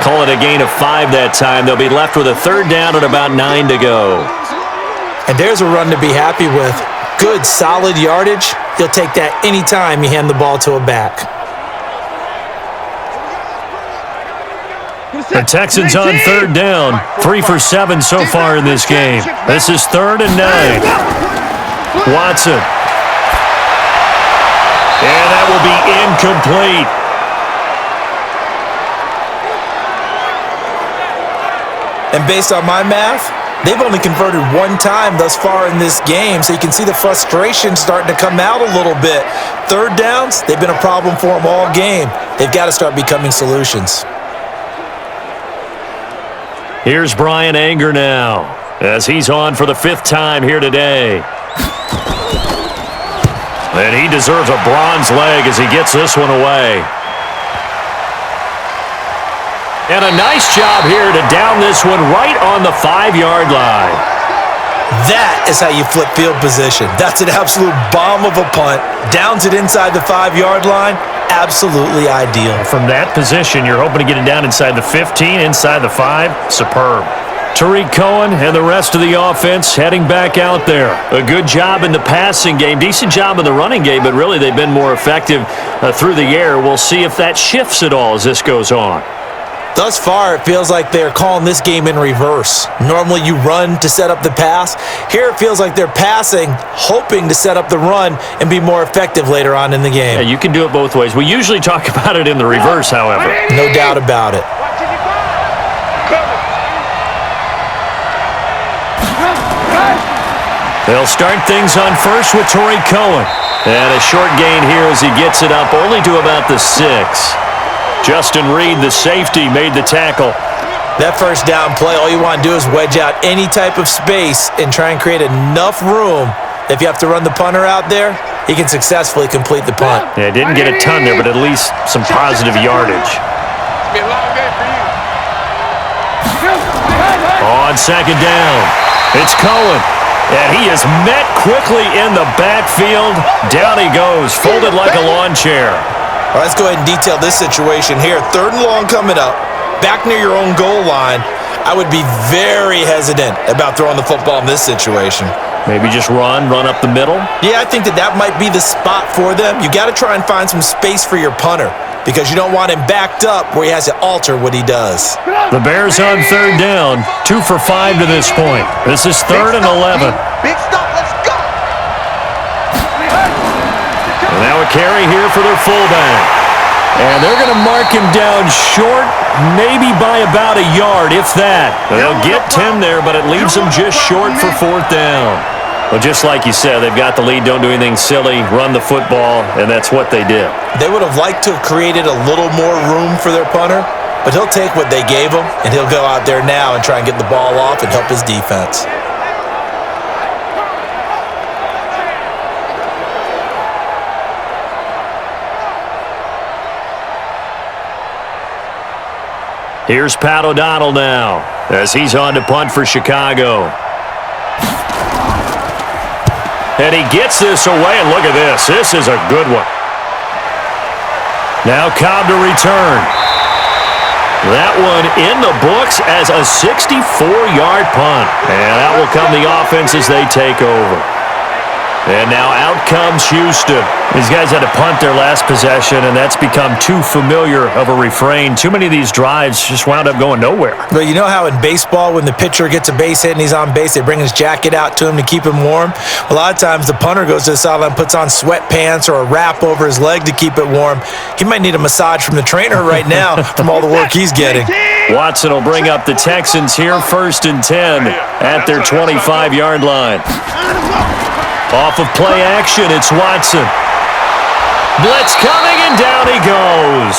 Call it a gain of 5 that time. They'll be left with a 3rd down and about 9 to go. And there's a run to be happy with. Good, solid yardage. You'll take that anytime you hand the ball to a back. The Texans on 3rd down. 3 for 7 so far in this game. This is 3rd and 9. Watson. And that will be incomplete. And based on my math, they've only converted 1 time thus far in this game, so you can see the frustration starting to come out a little bit. 3rd downs, they've been a problem for them all game. They've got to start becoming solutions. Here's Brian Anger now, as he's on for the 5th time here today. And he deserves a bronze leg as he gets this one away. And a nice job here to down this one right on the 5-yard line. That is how you flip field position. That's an absolute bomb of a punt. Downs it inside the 5-yard line. Absolutely ideal. From that position, you're hoping to get it down inside the 15, inside the 5. Superb. Tariq Cohen and the rest of the offense heading back out there. A good job in the passing game, decent job in the running game, but really they've been more effective through the air. We'll see if that shifts at all as this goes on. Thus far, it feels like they're calling this game in reverse. Normally you run to set up the pass. Here it feels like they're passing, hoping to set up the run and be more effective later on in the game. Yeah, you can do it both ways. We usually talk about it in the reverse, however. No doubt about it. They'll start things on first with Torrey Cohen. And a short gain here as he gets it up only to about the 6. Justin Reed, the safety, made the tackle. That first down play, all you want to do is wedge out any type of space and try and create enough room. If you have to run the punter out there, he can successfully complete the punt. Yeah, didn't get a ton there, but at least some positive yardage. Be a long day for you. On second down, it's Cohen. And he is met quickly in the backfield. Down he goes, folded like a lawn chair. All right, let's go ahead and detail this situation here. 3rd and long coming up. Back near your own goal line, I would be very hesitant about throwing the football in this situation. Maybe just run up the middle? Yeah, I think that might be the spot for them. You got to try and find some space for your punter because you don't want him backed up where he has to alter what he does. The Bears on 3rd down, 2 for 5 to this point. This is 3rd and 11. Big stop, let's go! And now a carry here for their fullback. And they're going to mark him down short, maybe by about a yard, if that. They'll get 10 there, but it leaves them just short for 4th down. Well, just like you said, they've got the lead, don't do anything silly, run the football, and that's what they did. They would have liked to have created a little more room for their punter, but he'll take what they gave him, and he'll go out there now and try and get the ball off and help his defense. Here's Pat O'Donnell now as he's on to punt for Chicago. And he gets this away, and look at this. This is a good one. Now Cobb to return. That one in the books as a 64-yard punt. And that will come the offense as they take over. And now out comes Houston. These guys had to punt their last possession, and that's become too familiar of a refrain. Too many of these drives just wound up going nowhere. But you know how in baseball, when the pitcher gets a base hit and he's on base, they bring his jacket out to him to keep him warm? A lot of times the punter goes to the sideline, puts on sweatpants or a wrap over his leg to keep it warm. He might need a massage from the trainer right now from all the work he's getting. Watson will bring up the Texans here, 1st and 10 at their 25-yard line. Off of play action, it's Watson. Blitz coming, and down he goes.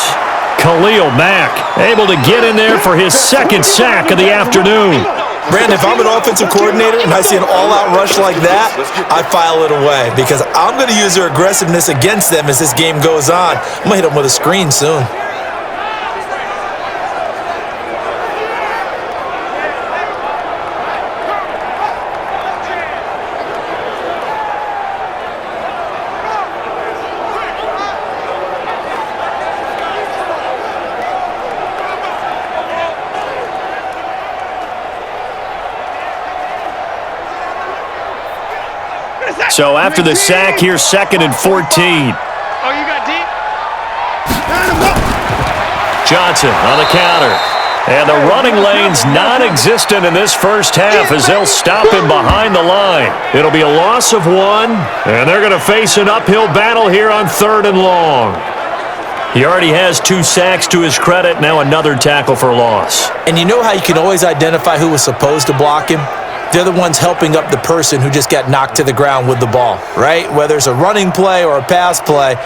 Khalil Mack able to get in there for his 2nd sack of the afternoon. Brandon, if I'm an offensive coordinator and I see an all-out rush like that, I file it away because I'm going to use their aggressiveness against them as this game goes on. I'm going to hit them with a screen soon. So after the sack, here's 2nd and 14. Oh, you got deep? Johnson on the counter. And the running lane's non-existent in this first half as they'll stop him behind the line. It'll be a loss of 1, and they're going to face an uphill battle here on 3rd and long. He already has 2 sacks to his credit, now another tackle for loss. And you know how you can always identify who was supposed to block him? They're the ones helping up the person who just got knocked to the ground with the ball, right? Whether it's a running play or a pass play,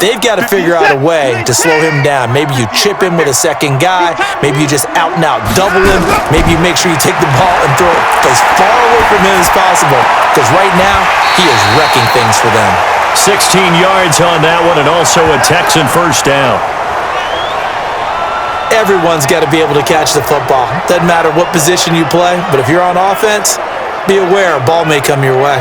they've got to figure out a way to slow him down. Maybe you chip him with a second guy. Maybe you just out-and-out double him. Maybe you make sure you take the ball and throw it as far away from him as possible because right now he is wrecking things for them. 16 yards on that one and also a Texan 1st down. Everyone's got to be able to catch the football. Doesn't matter what position you play, but if you're on offense, be aware a ball may come your way.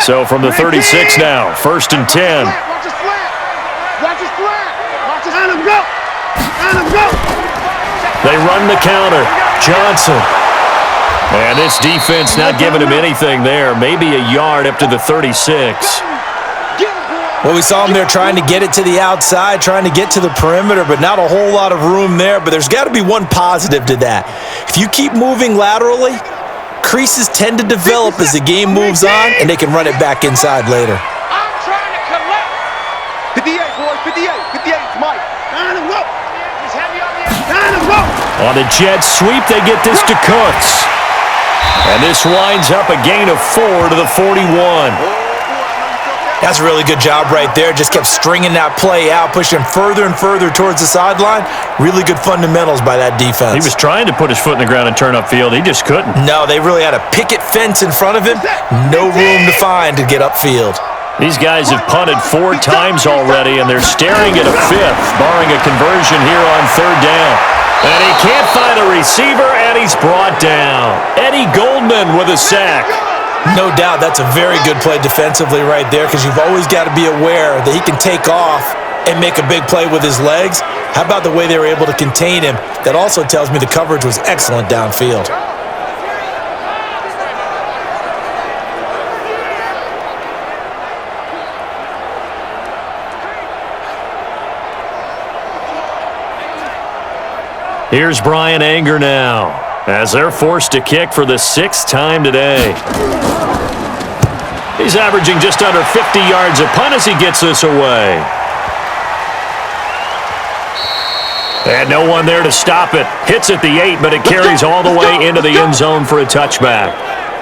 So from the 36 now, 1st and 10. Watch his flat! Watch his flat! Watch his... Let him go! Let him go! They run the counter. Johnson. And this defense not giving him anything there. Maybe a yard up to the 36. Well, we saw him there trying to get it to the outside, trying to get to the perimeter, but not a whole lot of room there. But there's got to be one positive to that. If you keep moving laterally, Creases tend to develop as the game moves on, and they can run it back inside later. I'm trying to collect. 58, boys, 58. 58, it's Mike. Down and go. He's heavy on the end. Down and go. On the jet sweep, they get this to Cooks. And this winds up a gain of 4 to the 41. That's a really good job right there. Just kept stringing that play out, pushing further and further towards the sideline. Really good fundamentals by that defense. He was trying to put his foot in the ground and turn upfield. He just couldn't. No, they really had a picket fence in front of him. No room to find to get upfield. These guys have punted 4 times already, and they're staring at a 5th, barring a conversion here on 3rd down. And he can't find a receiver, and he's brought down. Eddie Goldman with a sack. No doubt that's a very good play defensively right there, because you've always got to be aware that he can take off and make a big play with his legs. How about the way they were able to contain him? That also tells me the coverage was excellent downfield. Here's Brian Anger now, as they're forced to kick for the 6th time today. He's averaging just under 50 yards a punt as he gets this away. And no one there to stop it. Hits at the 8, but it carries all the way into the end zone for a touchback.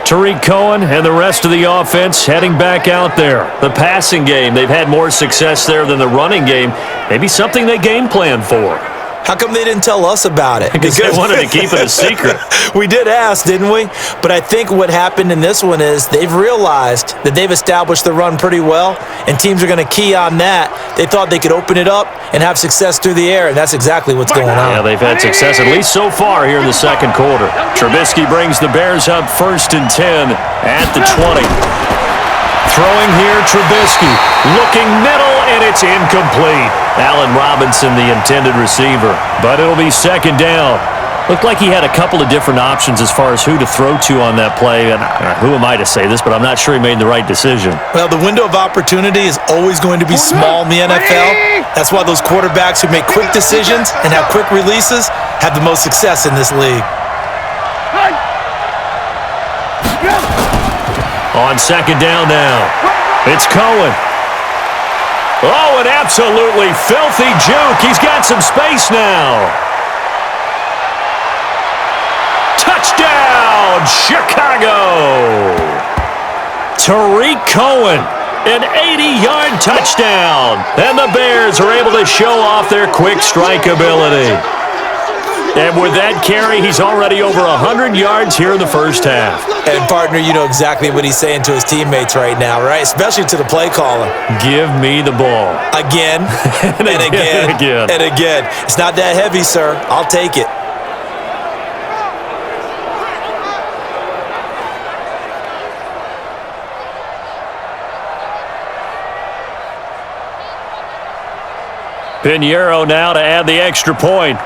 Tariq Cohen and the rest of the offense heading back out there. The passing game, they've had more success there than the running game. Maybe something they game plan for. How come they didn't tell us about it? Because they wanted to keep it a secret. We did ask, didn't we? But I think what happened in this one is they've realized that they've established the run pretty well, and teams are going to key on that. They thought they could open it up and have success through the air, and that's exactly what's going on. Yeah, they've had success, at least so far, here in the 2nd quarter. Trubisky brings the Bears up 1st and 10 at the 20. Throwing here, Trubisky, looking middle, and it's incomplete. Allen Robinson, the intended receiver, but it'll be 2nd down. Looked like he had a couple of different options as far as who to throw to on that play, and who am I to say this, but I'm not sure he made the right decision. Well, the window of opportunity is always going to be small in the NFL. That's why those quarterbacks who make quick decisions and have quick releases have the most success in this league. On 2nd down now, it's Cohen. Oh, an absolutely filthy juke. He's got some space now. Touchdown, Chicago. Tariq Cohen, an 80-yard touchdown. And the Bears are able to show off their quick strike ability. And with that carry, he's already over 100 yards here in the 1st half. And, partner, you know exactly what he's saying to his teammates right now, right? Especially to the play caller. Give me the ball. Again, and again, and again. It's not that heavy, sir. I'll take it. Pinheiro now to add the extra point.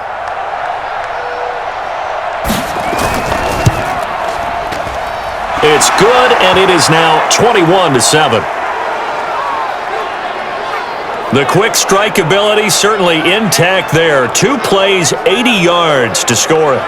It's good, and it is now 21-7. The quick strike ability certainly intact there. 2 plays, 80 yards to score it.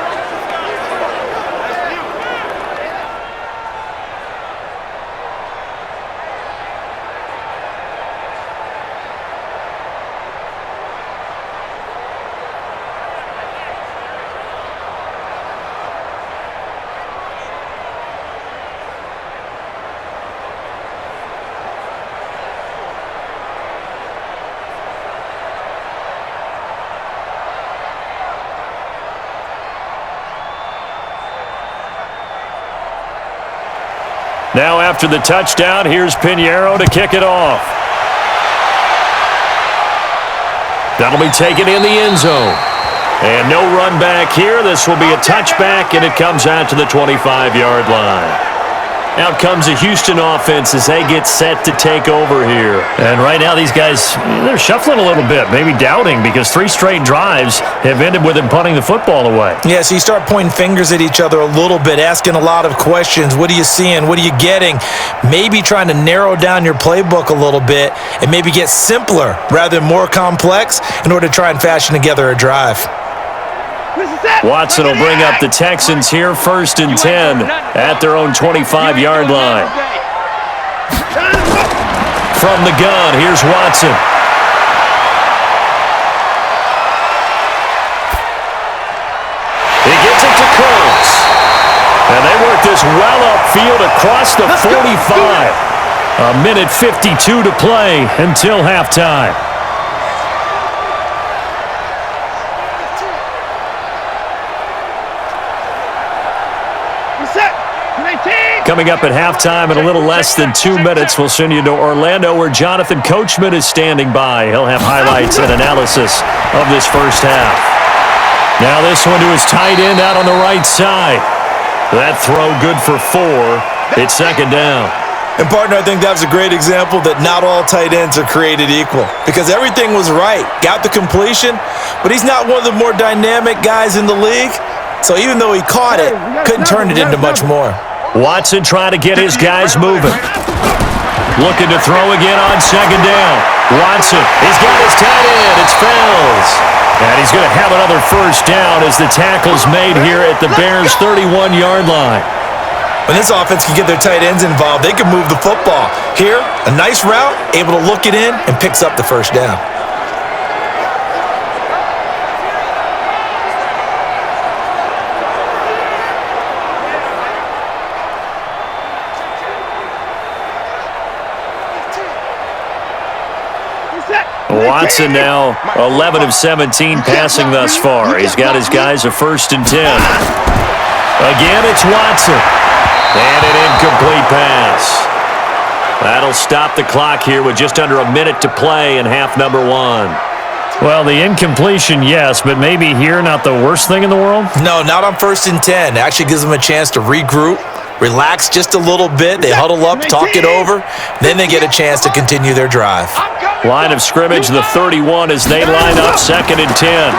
Now after the touchdown, here's Pinheiro to kick it off. That'll be taken in the end zone. And no run back here. This will be a touchback, and it comes out to the 25-yard line. Out comes the Houston offense as they get set to take over here. And right now these guys, they're shuffling a little bit, maybe doubting, because 3 straight drives have ended with them punting the football away. Yeah, so you start pointing fingers at each other a little bit, asking a lot of questions. What are you seeing? What are you getting? Maybe trying to narrow down your playbook a little bit and maybe get simpler rather than more complex in order to try and fashion together a drive. Watson will bring up the Texans here, 1st and 10 at their own 25-yard line. From the gun, here's Watson. He gets it to Coates. And they work this well upfield across the 45. A minute 52 to play until halftime. Coming up at halftime in a little less than 2 minutes, we'll send you to Orlando where Jonathan Coachman is standing by. He'll have highlights and analysis of this first half. Now this one to his tight end out on the right side. That throw good for 4. It's 2nd down. And, partner, I think that was a great example that not all tight ends are created equal because everything was right. Got the completion, but he's not one of the more dynamic guys in the league. So even though he caught it, couldn't turn it into much more. Watson trying to get his guys moving. Looking to throw again on 2nd down. Watson, he's got his tight end. It's Fells. And he's going to have another 1st down as the tackle's made here at the Bears' 31-yard line. When this offense can get their tight ends involved, they can move the football. Here, a nice route, able to look it in, and picks up the 1st down. Watson now 11 of 17 passing thus far. He's got his guys a 1st and 10. Again, it's Watson. And an incomplete pass. That'll stop the clock here with just under a minute to play in half number 1. Well, the incompletion, yes, but maybe here not the worst thing in the world? No, not on 1st and 10. It actually gives them a chance to regroup, relax just a little bit. They huddle up, talk it over. Then they get a chance to continue their drive. Line of scrimmage, the 31 as they line up 2nd and 10.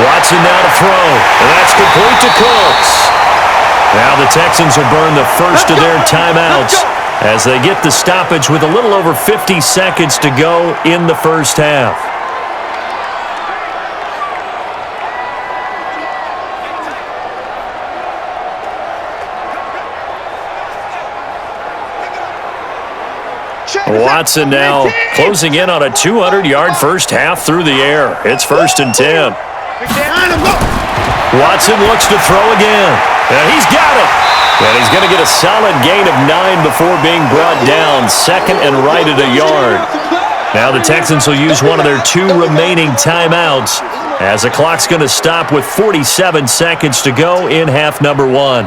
Watson now to throw. And that's complete to Coates. Now the Texans will burn the first of their timeouts as they get the stoppage with a little over 50 seconds to go in the first half. Watson now closing in on a 200-yard first half through the air. It's 1st and 10. Watson looks to throw again. And he's got it. And he's going to get a solid gain of 9 before being brought down. 2nd and right at a yard. Now the Texans will use one of their 2 remaining timeouts as the clock's going to stop with 47 seconds to go in half number 1.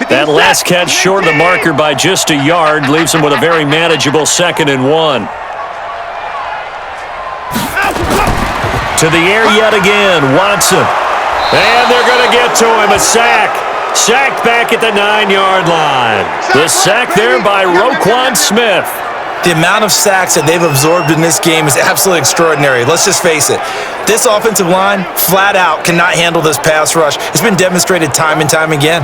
That last catch short of the marker by just a yard leaves him with a very manageable 2nd and 1. To the air yet again, Watson. And they're going to get to him, a sack. Sacked back at the 9-yard line. The sack there by Roquan Smith. The amount of sacks that they've absorbed in this game is absolutely extraordinary. Let's just face it. This offensive line, flat out, cannot handle this pass rush. It's been demonstrated time and time again.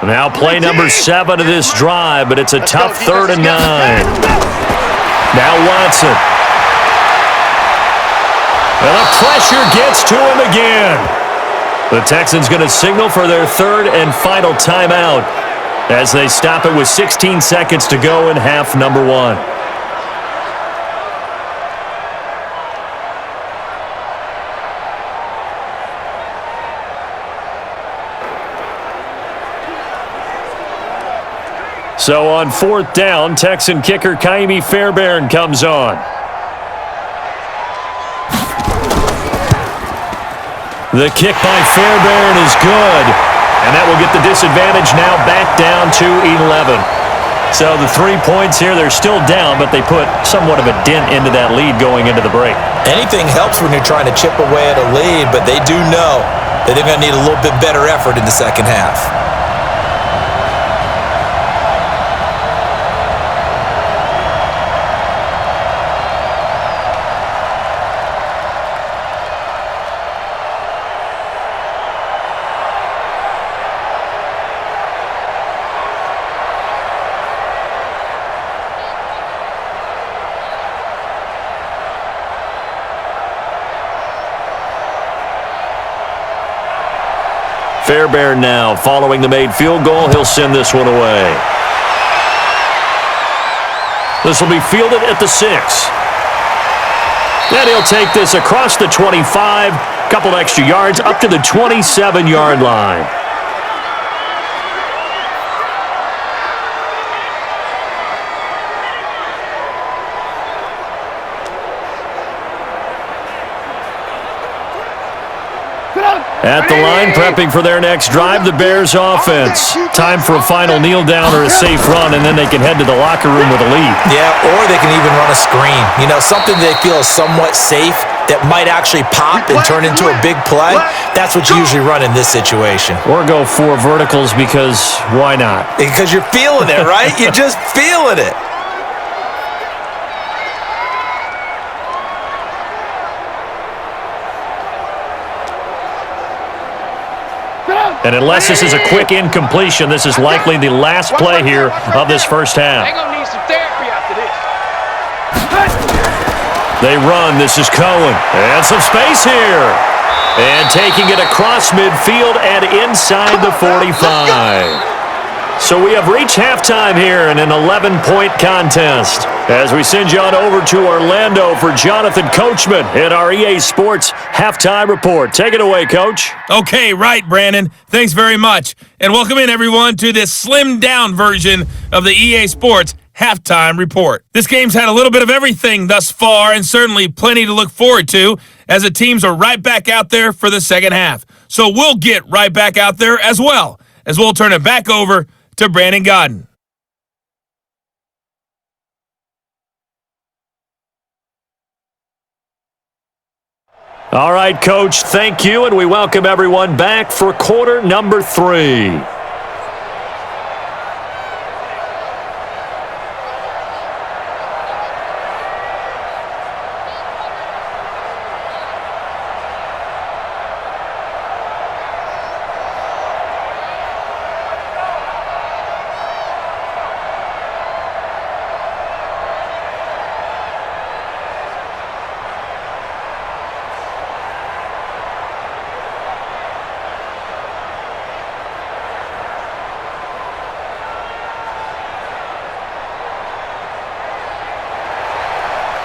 Now play number 7 of this drive, but it's a tough 3rd and 9. Now Watson. And the pressure gets to him again. The Texans going to signal for their 3rd and final timeout as they stop it with 16 seconds to go in half number 1. So on 4th down, Texan kicker Kaimi Fairbairn comes on. The kick by Fairbairn is good, and that will get the disadvantage now back down to 11. So the 3 points here, they're still down, but they put somewhat of a dent into that lead going into the break. Anything helps when you're trying to chip away at a lead, but they do know that they're going to need a little bit better effort in the second half. Fairbairn now, following the made field goal, he'll send this one away. This will be fielded at the 6. And he'll take this across the 25, couple extra yards, up to the 27-yard line. At the line, prepping for their next drive, the Bears offense. Time for a final kneel down or a safe run, and then they can head to the locker room with a lead. Yeah, or they can even run a screen. You know, something they feel is somewhat safe that might actually pop and turn into a big play. That's what you usually run in this situation. Or go 4 verticals because why not? Because you're feeling it, right? You're just feeling it. And unless this is a quick incompletion, this is likely the last play here of this first half. They're going to need some therapy after this. They run. This is Cohen. And some space here. And taking it across midfield and inside the 45. So we have reached halftime here in an 11-point contest. As we send you on over to Orlando for Jonathan Coachman in our EA Sports Halftime Report. Take it away, Coach. Okay, right, Brandon. Thanks very much. And welcome in, everyone, to this slimmed-down version of the EA Sports Halftime Report. This game's had a little bit of everything thus far, and certainly plenty to look forward to, as the teams are right back out there for the second half. So we'll get right back out there as well, as we'll turn it back over to Brandon Godden. All right, Coach, thank you, and we welcome everyone back for quarter number 3.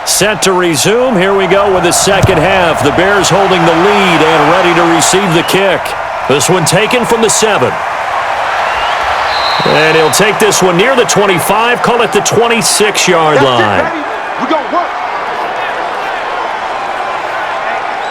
Set to resume. Here we go with the second half. The Bears holding the lead and ready to receive the kick. This one taken from the 7. And he'll take this one near the 25, call it the 26-yard line. We're going to work.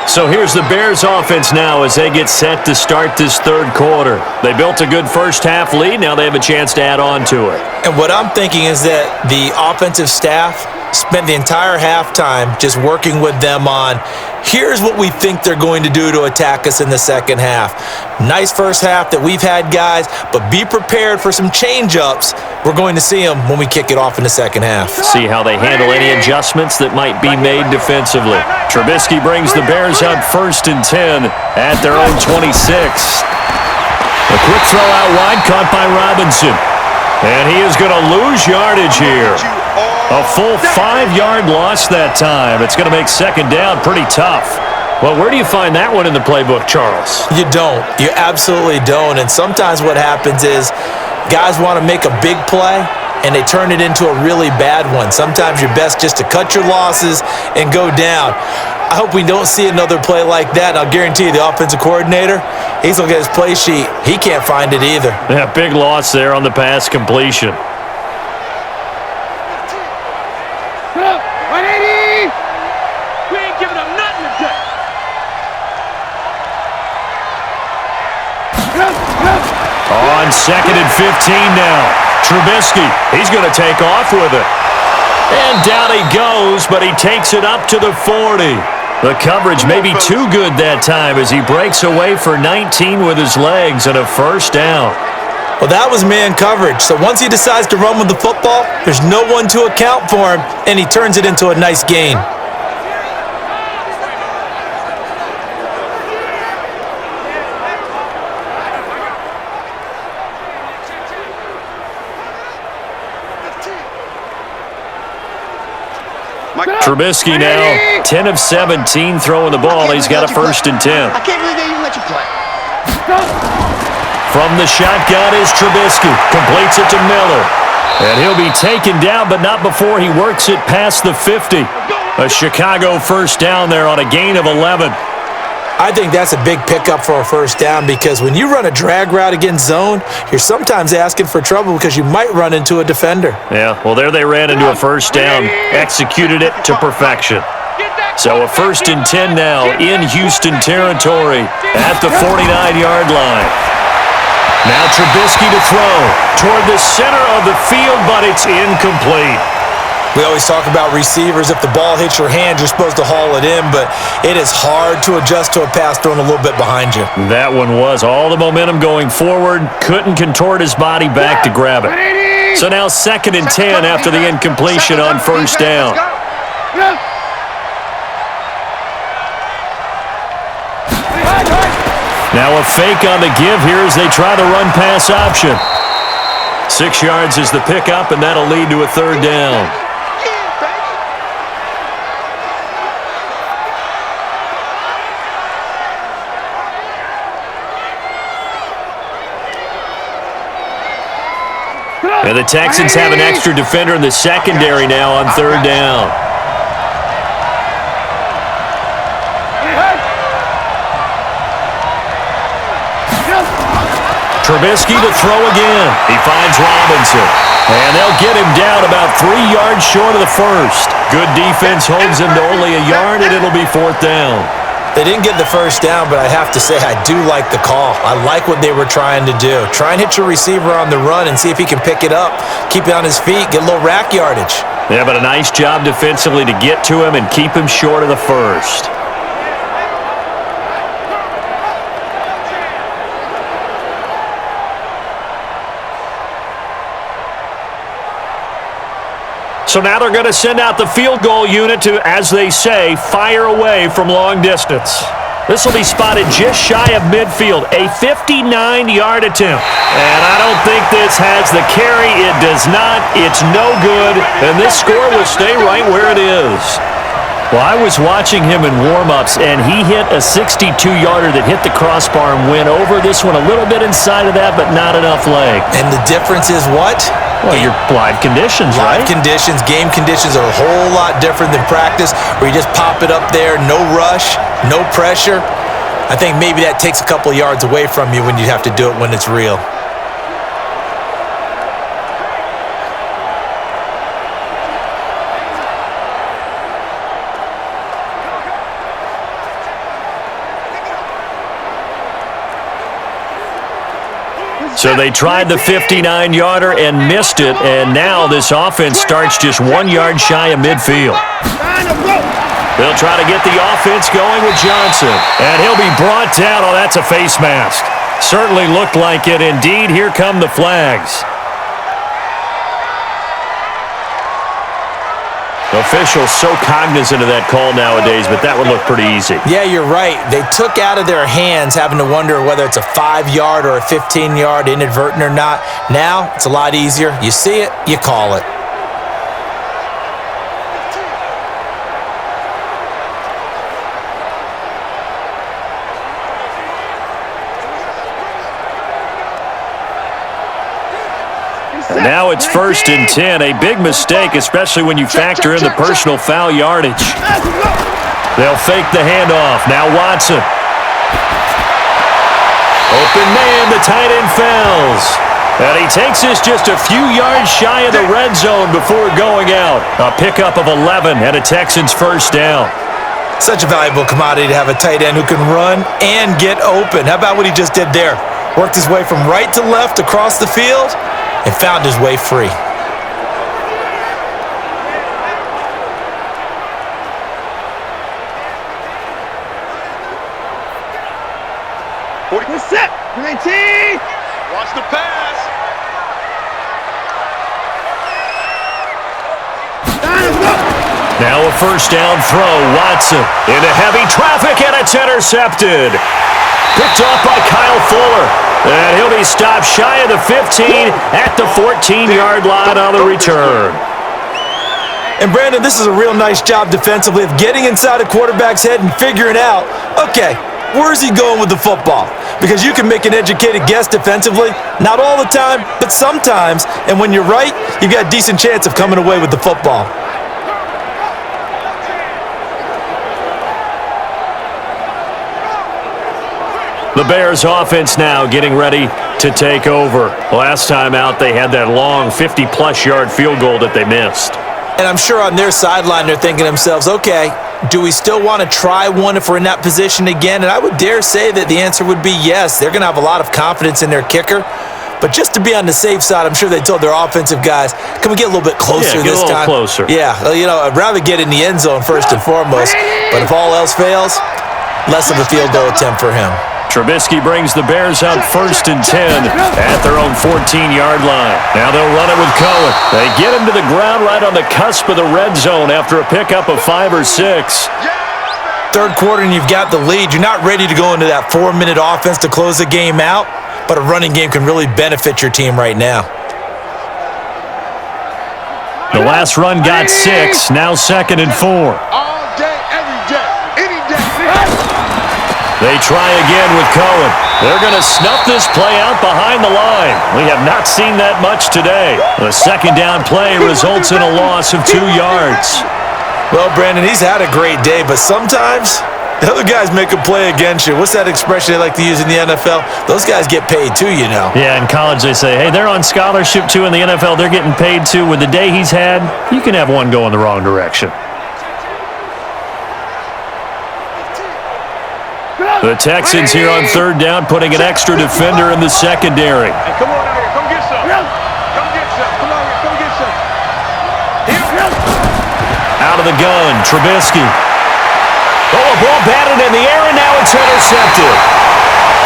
So here's the Bears offense now as they get set to start this third quarter. They built a good first half lead. Now they have a chance to add on to it. And what I'm thinking is that the offensive staff spent the entire halftime just working with them on, here's what we think they're going to do to attack us in the second half. Nice first half that we've had, guys, but be prepared for some change-ups. We're going to see them when we kick it off in the second half. See how they handle any adjustments that might be made defensively. Trubisky brings the Bears up 1st and 10 at their own 26. A quick throw out wide, caught by Robinson. And he is going to lose yardage here. A full 5-yard loss that time. It's going to make second down pretty tough. Well, where do you find that one in the playbook, Charles? You don't. You absolutely don't. And sometimes what happens is guys want to make a big play, and they turn it into a really bad one. Sometimes you're best just to cut your losses and go down. I hope we don't see another play like that. And I'll guarantee you the offensive coordinator, he's looking at his play sheet. He can't find it either. Yeah, big loss there on the pass completion. On 2nd and 15 now. Trubisky, he's going to take off with it. And down he goes, but he takes it up to the 40. The coverage may be too good that time as he breaks away for 19 with his legs and a first down. Well, that was man coverage. So once he decides to run with the football, there's no one to account for him, and he turns it into a nice gain. Trubisky now 10 of 17 throwing the ball. He's got a 1st and 10. I can't believe they even let you play. From the shotgun is Trubisky. Completes it to Miller. And he'll be taken down, but not before he works it past the 50. A Chicago first down there on a gain of 11. I think that's a big pickup for a first down because when you run a drag route against zone, you're sometimes asking for trouble because you might run into a defender. Yeah, well, there they ran into a first down, executed it to perfection. So a 1st and 10 now in Houston territory at the 49-yard line. Now Trubisky to throw toward the center of the field, but it's incomplete. We always talk about receivers. If the ball hits your hand, you're supposed to haul it in, but it is hard to adjust to a pass thrown a little bit behind you. That one was all the momentum going forward. Couldn't contort his body back to grab it. So now 2nd and 10 after the incompletion on first down. Now a fake on the give here as they try the run-pass option. 6 yards is the pickup, and that'll lead to a 3rd down. And the Texans have an extra defender in the secondary now on 3rd down. Trubisky to throw again. He finds Robinson. And they'll get him down about 3 yards short of the first. Good defense holds him to only a yard, and it'll be 4th down. They didn't get the first down, but I have to say I do like the call. I like what they were trying to do. Try and hit your receiver on the run and see if he can pick it up. Keep it on his feet, get a little rack yardage. Yeah, but a nice job defensively to get to him and keep him short of the first. So now they're going to send out the field goal unit to, as they say, fire away from long distance. This will be spotted just shy of midfield, a 59-yard attempt. And I don't think this has the carry. It does not. It's no good. And this score will stay right where it is. Well, I was watching him in warm-ups, and he hit a 62-yarder that hit the crossbar and went over. This one a little bit inside of that, but not enough leg. And the difference is what? Well, your live conditions, right? Live conditions, game conditions are a whole lot different than practice where you just pop it up there, no rush, no pressure. I think maybe that takes a couple of yards away from you when you have to do it when it's real. So they tried the 59-yarder and missed it, and now this offense starts just 1 yard shy of midfield. They'll try to get the offense going with Johnson, and he'll be brought down. Oh, that's a face mask. Certainly looked like it. Indeed, here come the flags. Officials so cognizant of that call nowadays, but that would look pretty easy. Yeah, you're right. They took out of their hands having to wonder whether it's a 5-yard or a 15-yard inadvertent or not. Now, it's a lot easier. You see it, you call it. Now it's 1st and 10, a big mistake, especially when you factor in the personal foul yardage. They'll fake the handoff. Now Watson. Open man, the tight end fouls. And he takes this just a few yards shy of the red zone before going out. A pickup of 11 and a Texans first down. Such a valuable commodity to have a tight end who can run and get open. How about what he just did there? Worked his way from right to left across the field and found his way free. Set, 19. Watch the pass. Now a first down throw. Watson into heavy traffic, and it's intercepted. Picked off by Kyle Fuller. And he'll be stopped shy of the 15 at the 14-yard line on the return. And Brandon, this is a real nice job defensively of getting inside a quarterback's head and figuring out, okay, Where's he going with the football? Because you can make an educated guess defensively, not all the time, but sometimes. And when you're right, you've got a decent chance of coming away with the football. The Bears offense now getting ready to take over. Last time out, they had that long 50-plus yard field goal that they missed. And I'm sure on their sideline, they're thinking to themselves, okay, do we still want to try one if we're in that position again? And I would dare say that the answer would be yes. They're going to have a lot of confidence in their kicker. But just to be on the safe side, I'm sure they told their offensive guys, can we get a little bit closer this time? Closer. Yeah, I'd rather get in the end zone first and foremost. But if all else fails, less of a field goal attempt for him. Trubisky brings the Bears up 1st and 10 at their own 14-yard line. Now they'll run it with Cohen. They get him to the ground right on the cusp of the red zone after a pickup of 5 or 6. Third quarter and you've got the lead. You're not ready to go into that 4-minute offense to close the game out, but a running game can really benefit your team right now. The last run got 6, now 2nd and 4. All day, every day, any day. They try again with Cohen. They're going to snuff this play out behind the line. We have not seen that much today. The second down play results in a loss of 2 yards. Well, Brandon, he's had a great day, but sometimes the other guys make a play against you. What's that expression they like to use in the NFL? Those guys get paid too, you know. Yeah, in college they say, hey, they're on scholarship too. In the NFL, they're getting paid too. With the day he's had, you can have one go in the wrong direction. The Texans here on 3rd down, putting an extra defender in the secondary. Hey, come on out here. Come get some. Come get some. Come on here. Come get some. Out of the gun, Trubisky. Oh, a ball batted in the air, and now it's intercepted.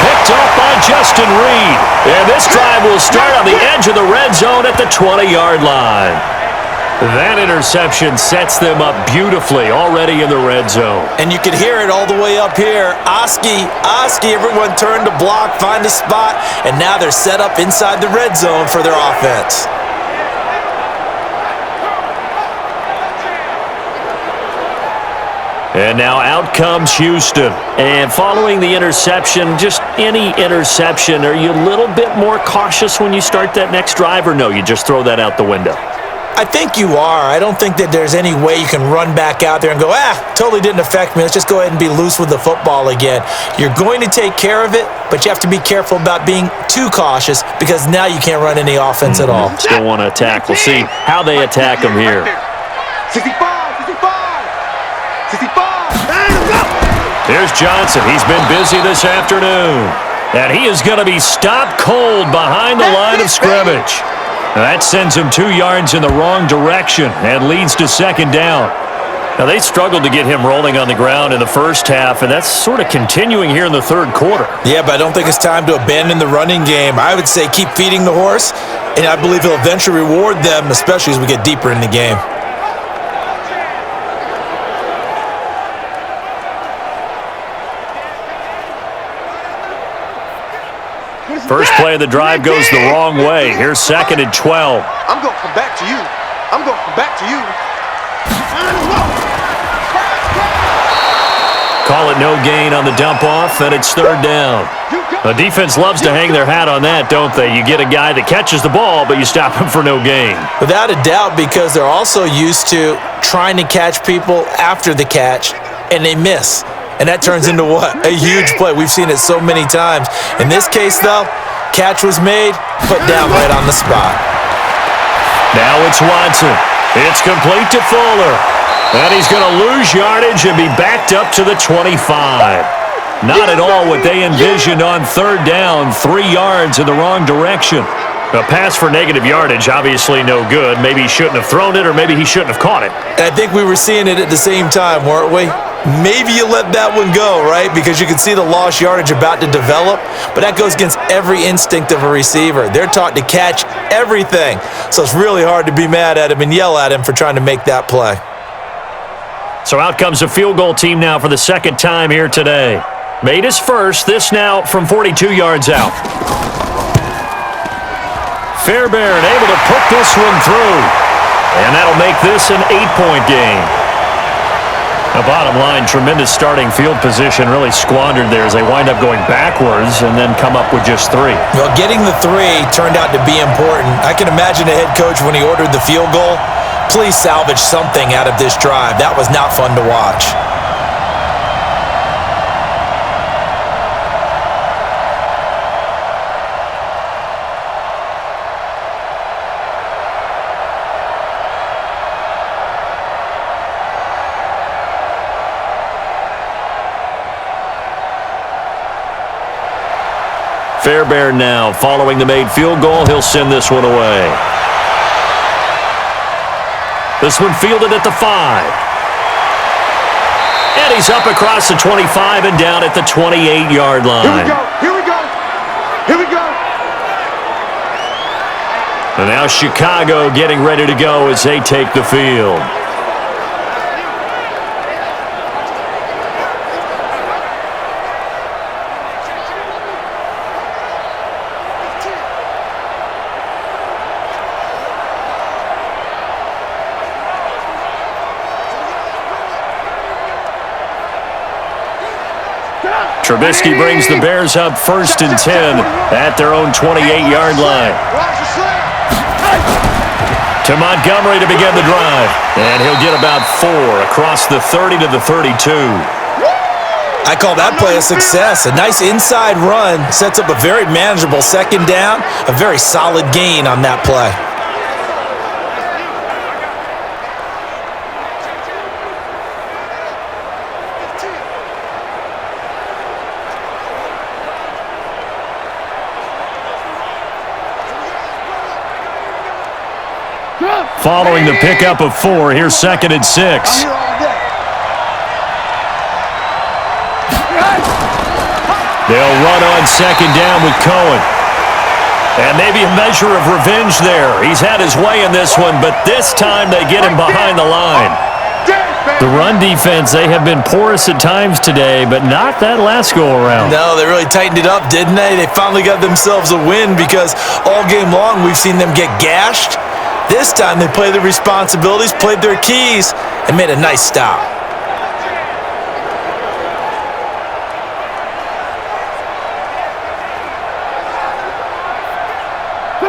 Picked off by Justin Reed. And this drive will start on the edge of the red zone at the 20-yard line. That interception sets them up beautifully already in the red zone. And you could hear it all the way up here. Oski, everyone turned to block, find a spot, and now they're set up inside the red zone for their offense. And now out comes Houston. And following the interception, just any interception, are you a little bit more cautious when you start that next drive, or no, you just throw that out the window? I think you are. I don't think that there's any way you can run back out there and go, totally didn't affect me. Let's just go ahead and be loose with the football again. You're going to take care of it, but you have to be careful about being too cautious because now you can't run any offense at all. Still want to attack. We'll see how they attack them here. 65. Here's Johnson. He's been busy this afternoon. And he is going to be stopped cold behind the line of scrimmage. That sends him 2 yards in the wrong direction and leads to 2nd down. Now, they struggled to get him rolling on the ground in the first half, and that's sort of continuing here in the 3rd quarter. Yeah, but I don't think it's time to abandon the running game. I would say keep feeding the horse, and I believe he'll eventually reward them, especially as we get deeper in the game. First play of the drive goes the wrong way. Here's 2nd and 12. I'm going to come back to you. I'm going to come back to you. Call it no gain on the dump off, and it's 3rd down. The defense loves to hang their hat on that, don't they? You get a guy that catches the ball, but you stop him for no gain. Without a doubt, because they're also used to trying to catch people after the catch, and they miss. And that turns into what? A huge play. We've seen it so many times. In this case, though, catch was made, put down right on the spot. Now it's Watson. It's complete to Fuller. And he's going to lose yardage and be backed up to the 25. Not at all what they envisioned on 3rd down. 3 yards in the wrong direction. A pass for negative yardage, obviously no good. Maybe he shouldn't have thrown it, or maybe he shouldn't have caught it. And I think we were seeing it at the same time, weren't we? Maybe you let that one go, right? Because you can see the lost yardage about to develop, but that goes against every instinct of a receiver. They're taught to catch everything, so it's really hard to be mad at him and yell at him for trying to make that play. So out comes a field goal team now for the 2nd time here today. Made his first, this now from 42 yards out. Fairbairn able to put this one through, and that'll make this an 8-point game. The bottom line, tremendous starting field position, really squandered there as they wind up going backwards and then come up with just 3. Well, getting the 3 turned out to be important. I can imagine the head coach when he ordered the field goal. Please salvage something out of this drive. That was not fun to watch. Fairbairn now, following the made field goal, he'll send this one away. This one fielded at the 5. And he's up across the 25 and down at the 28-yard line. Here we go. Here we go. Here we go. And now Chicago getting ready to go as they take the field. Trubisky brings the Bears up 1st and 10 at their own 28-yard line. To Montgomery to begin the drive. And he'll get about 4 across the 30 to the 32. I call that play a success. A nice inside run sets up a very manageable 2nd down. A very solid gain on that play. Following the pickup of 4, here's 2nd and 6. They'll run on 2nd down with Cohen. And maybe a measure of revenge there. He's had his way in this one, but this time they get him behind the line. The run defense, they have been porous at times today, but not that last go-around. No, they really tightened it up, didn't they? They finally got themselves a win because all game long we've seen them get gashed. This time they played their responsibilities, played their keys, and made a nice stop.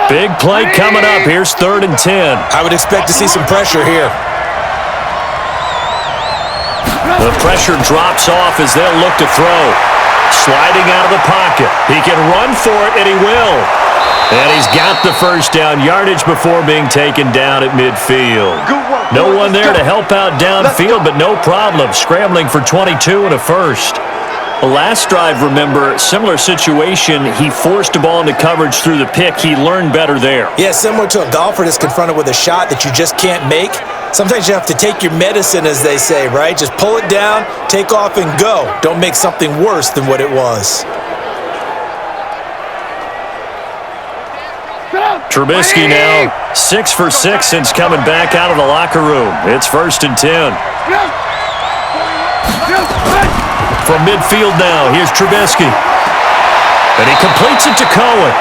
Big play coming up. Here's 3rd and 10. I would expect to see some pressure here. The pressure drops off as they'll look to throw. Sliding out of the pocket. He can run for it, and he will. And he's got the 1st down, yardage before being taken down at midfield. No one there to help out downfield, but no problem. Scrambling for 22 and a 1st. The last drive, remember, similar situation. He forced the ball into coverage through the pick. He learned better there. Yeah, similar to a golfer that's confronted with a shot that you just can't make. Sometimes you have to take your medicine, as they say, right? Just pull it down, take off, and go. Don't make something worse than what it was. Trubisky now 6 for 6 since coming back out of the locker room. It's 1st and 10. From midfield now, here's Trubisky. And he completes it to Cohen.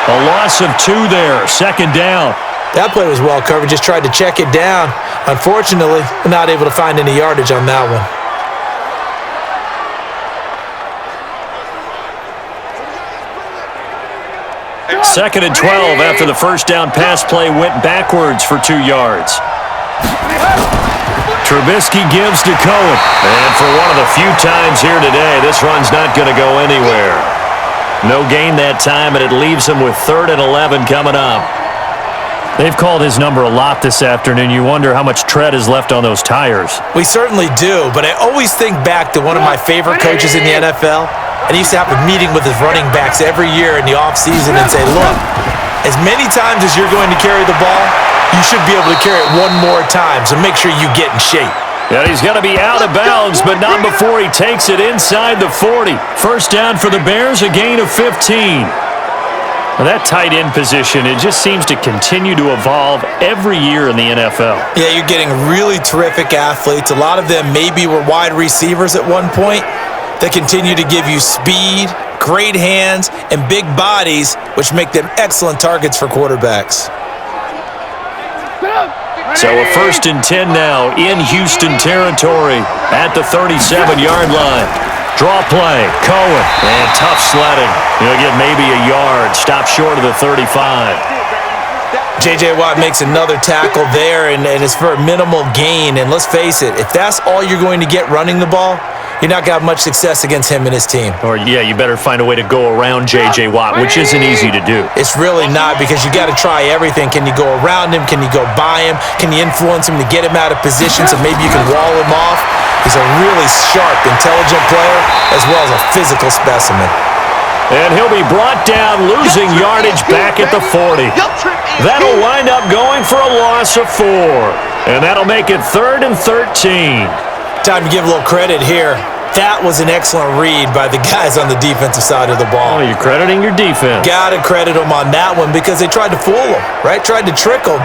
A loss of 2 there, 2nd down. That play was well covered, just tried to check it down. Unfortunately, not able to find any yardage on that one. 2nd and 12 after the 1st down pass play went backwards for 2 yards. Trubisky gives to Cohen. And for one of the few times here today, this run's not going to go anywhere. No gain that time, and it leaves him with 3rd and 11 coming up. They've called his number a lot this afternoon. You wonder how much tread is left on those tires. We certainly do, but I always think back to one of my favorite coaches in the NFL. And he used to have a meeting with his running backs every year in the offseason and say, look, as many times as you're going to carry the ball, you should be able to carry it one more time, so make sure you get in shape. Yeah, he's going to be out of bounds, but not before he takes it inside the 40. 1st down for the Bears, a gain of 15. Well, that tight end position, it just seems to continue to evolve every year in the NFL. Yeah, you're getting really terrific athletes. A lot of them maybe were wide receivers at one point. They continue to give you speed, great hands, and big bodies, which make them excellent targets for quarterbacks. So a 1st and 10 now in Houston territory at the 37-yard line. Draw play, Cohen, and tough sledding. He'll get maybe a yard, stop short of the 35. J.J. Watt makes another tackle there, and it's for a minimal gain. And let's face it, if that's all you're going to get running the ball, you're not going to have much success against him and his team. Or, yeah, you better find a way to go around J.J. Watt, which isn't easy to do. It's really not, because you got to try everything. Can you go around him? Can you go by him? Can you influence him to get him out of position so maybe you can wall him off? He's a really sharp, intelligent player as well as a physical specimen. And he'll be brought down, losing yardage back at the 40. That'll wind up going for a loss of 4. And that'll make it 3rd and 13. Time to give a little credit here. That was an excellent read by the guys on the defensive side of the ball. Oh, you're crediting your defense. Got to credit them on that one because they tried to fool them, right? Tried to trick them.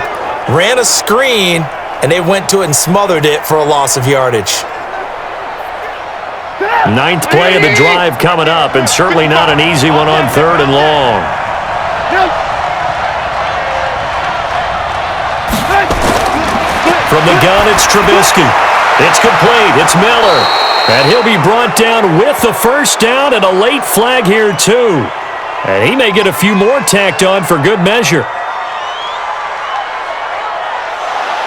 Ran a screen, and they went to it and smothered it for a loss of yardage. 9th play of the drive coming up, and certainly not an easy one on 3rd and long. From the gun, it's Trubisky. It's complete. It's Miller. And he'll be brought down with the 1st down and a late flag here, too. And he may get a few more tacked on for good measure.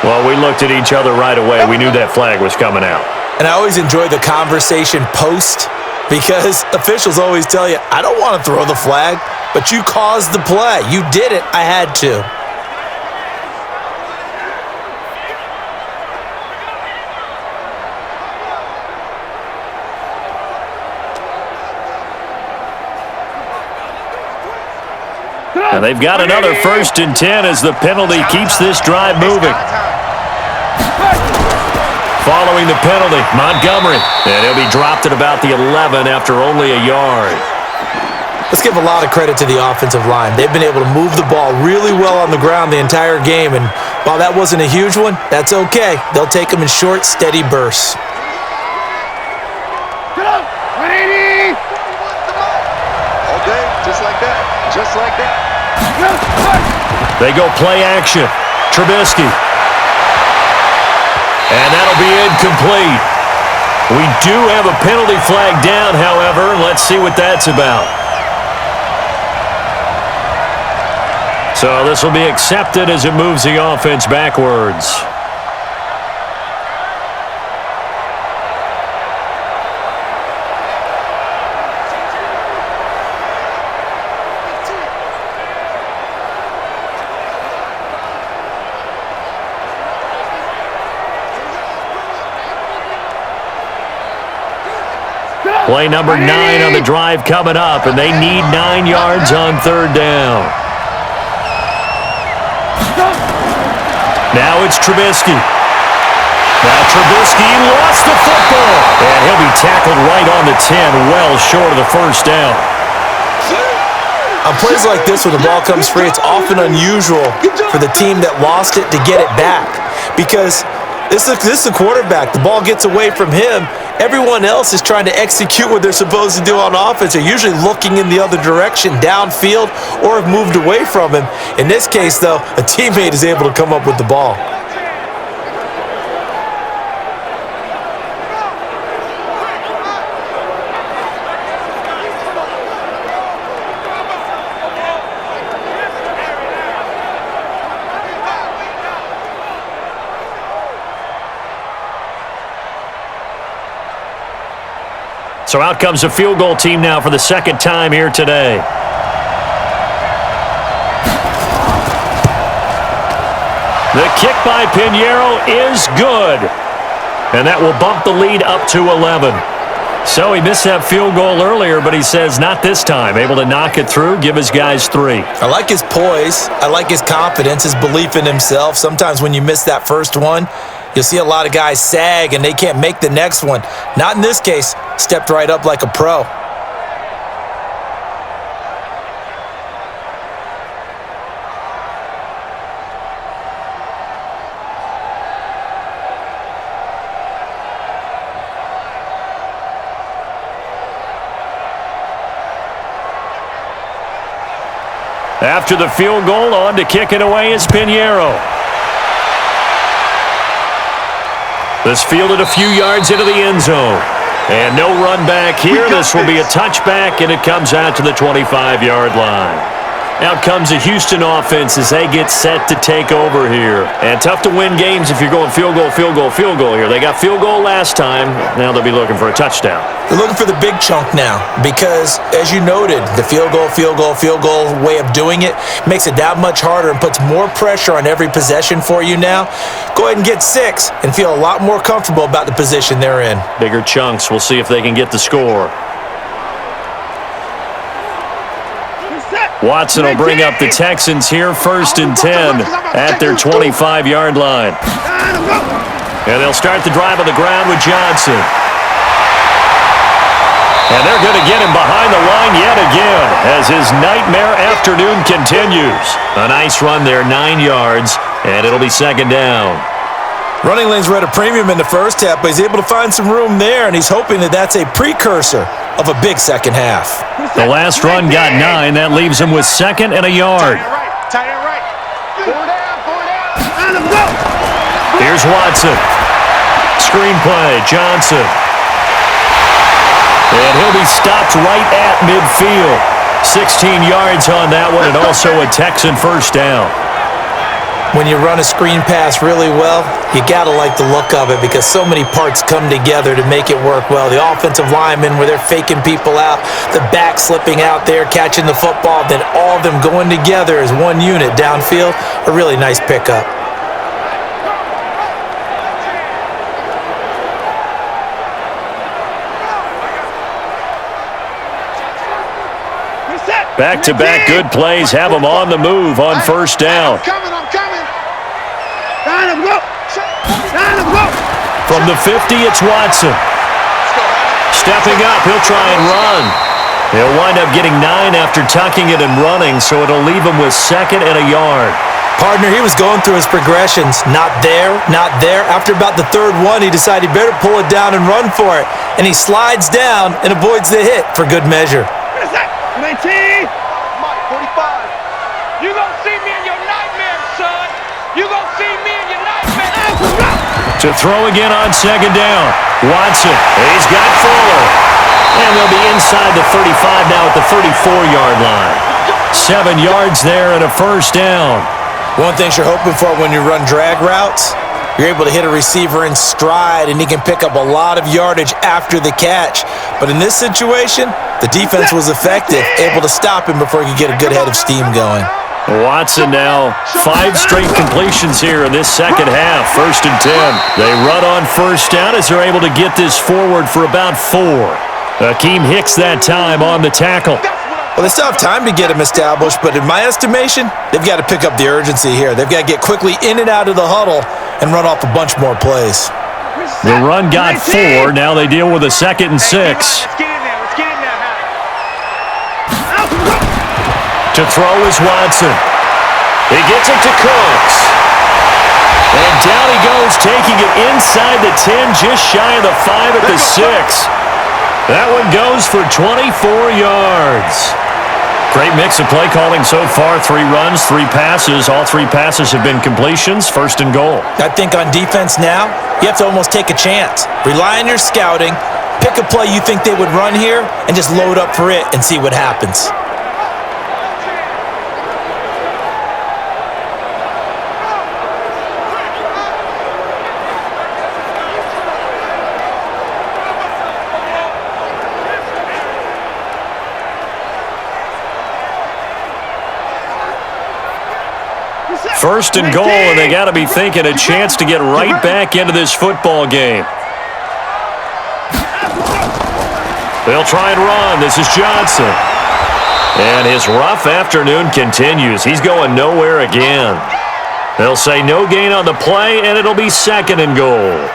Well, we looked at each other right away. We knew that flag was coming out. And I always enjoy the conversation post because officials always tell you, I don't want to throw the flag, but you caused the play. You did it. I had to. And they've got another 1st and 10 as the penalty keeps this drive moving. Following the penalty, Montgomery. And he'll be dropped at about the 11 after only a yard. Let's give a lot of credit to the offensive line. They've been able to move the ball really well on the ground the entire game. And while that wasn't a huge one, that's okay. They'll take them in short, steady bursts. Okay, just like that. Just like that. They go play action. Trubisky. And that'll be incomplete. We do have a penalty flag down, however. Let's see what that's about. So this will be accepted as it moves the offense backwards. Play number 9 on the drive coming up, and they need 9 yards on 3rd down. Now it's Trubisky. Now Trubisky lost the football, and he'll be tackled right on the 10, well short of the 1st down. On plays like this, when the ball comes free, it's often unusual for the team that lost it to get it back because this is the quarterback. The ball gets away from him. Everyone else is trying to execute what they're supposed to do on offense. They're usually looking in the other direction, downfield, or have moved away from him. In this case, though, a teammate is able to come up with the ball. So out comes the field goal team now for the 2nd time here today. The kick by Pinheiro is good. And that will bump the lead up to 11. So he missed that field goal earlier, but he says not this time. Able to knock it through, give his guys 3. I like his poise. I like his confidence, his belief in himself. Sometimes when you miss that first one, you'll see a lot of guys sag and they can't make the next one. Not in this case. Stepped right up like a pro. After the field goal, on to kick it away is Pinheiro. This fielded a few yards into the end zone. And no run back here. This will be a touchback, and it comes out to the 25-yard line. Out comes the Houston offense as they get set to take over here. And tough to win games if you're going field goal, field goal, field goal here. They got field goal last time. Now they'll be looking for a touchdown. They're looking for the big chunk now because, as you noted, the field goal, field goal, field goal way of doing it makes it that much harder and puts more pressure on every possession for you now. Go ahead and get 6 and feel a lot more comfortable about the position they're in. Bigger chunks. We'll see if they can get the score. Watson will bring up the Texans here, 1st and 10 at their 25-yard line. And they'll start the drive on the ground with Johnson. And they're going to get him behind the line yet again as his nightmare afternoon continues. A nice run there, 9 yards, and it'll be 2nd down. Running lanes were at a premium in the first half, but he's able to find some room there, and he's hoping that that's a precursor of a big second half. The last run got 9. That leaves him with 2nd and a yard. Tight end right. 4 down. Here's Watson. Screenplay, Johnson. And he'll be stopped right at midfield. 16 yards on that one, and also a Texan 1st down. When you run a screen pass really well, you got to like the look of it because so many parts come together to make it work well. The offensive linemen where they're faking people out, the back slipping out there, catching the football, then all of them going together as one unit downfield, a really nice pickup. Back-to-back good plays have them on the move on 1st down. I'm coming. Line him up. From the 50, it's Watson. Stepping up, he'll try and run. He'll wind up getting 9 after tucking it and running, so it'll leave him with 2nd and a yard. Partner, he was going through his progressions. Not there, not there. After about the 3rd one, he decided he better pull it down and run for it. And he slides down and avoids the hit for good measure. What is that? 19. Mike, 45. You gonna see me in your nightmares, son. You gonna see me in your nightmares. To throw again on 2nd down. Watson, he's got Fuller. And they'll be inside the 35 now at the 34-yard line. 7 yards there and a 1st down. One thing you're hoping for when you run drag routes, you're able to hit a receiver in stride and he can pick up a lot of yardage after the catch. But in this situation, the defense was effective, able to stop him before he could get a good head of steam going. Watson now 5 straight completions here in this 2nd half. 1st and 10. They run on 1st down as they're able to get this forward for about 4. Akeem Hicks that time on the tackle. Well, they still have time to get him established, but in my estimation, they've got to pick up the urgency here. They've got to get quickly in and out of the huddle and run off a bunch more plays. The run got 4. Now they deal with a 2nd and 6. Let's get in there. To throw is Watson. He gets it to Cooks. And down he goes, taking it inside the 10, just shy of the 5 at the 6. That one goes for 24 yards. Great mix of play calling so far. 3 runs, 3 passes. All 3 passes have been completions. 1st and goal. I think on defense now, you have to almost take a chance. Rely on your scouting. Pick a play you think they would run here and just load up for it and see what happens. First and goal, and they got to be thinking a chance to get right back into this football game. They'll try and run. This is Johnson. And his rough afternoon continues. He's going nowhere again. They'll say no gain on the play, and it'll be 2nd and goal.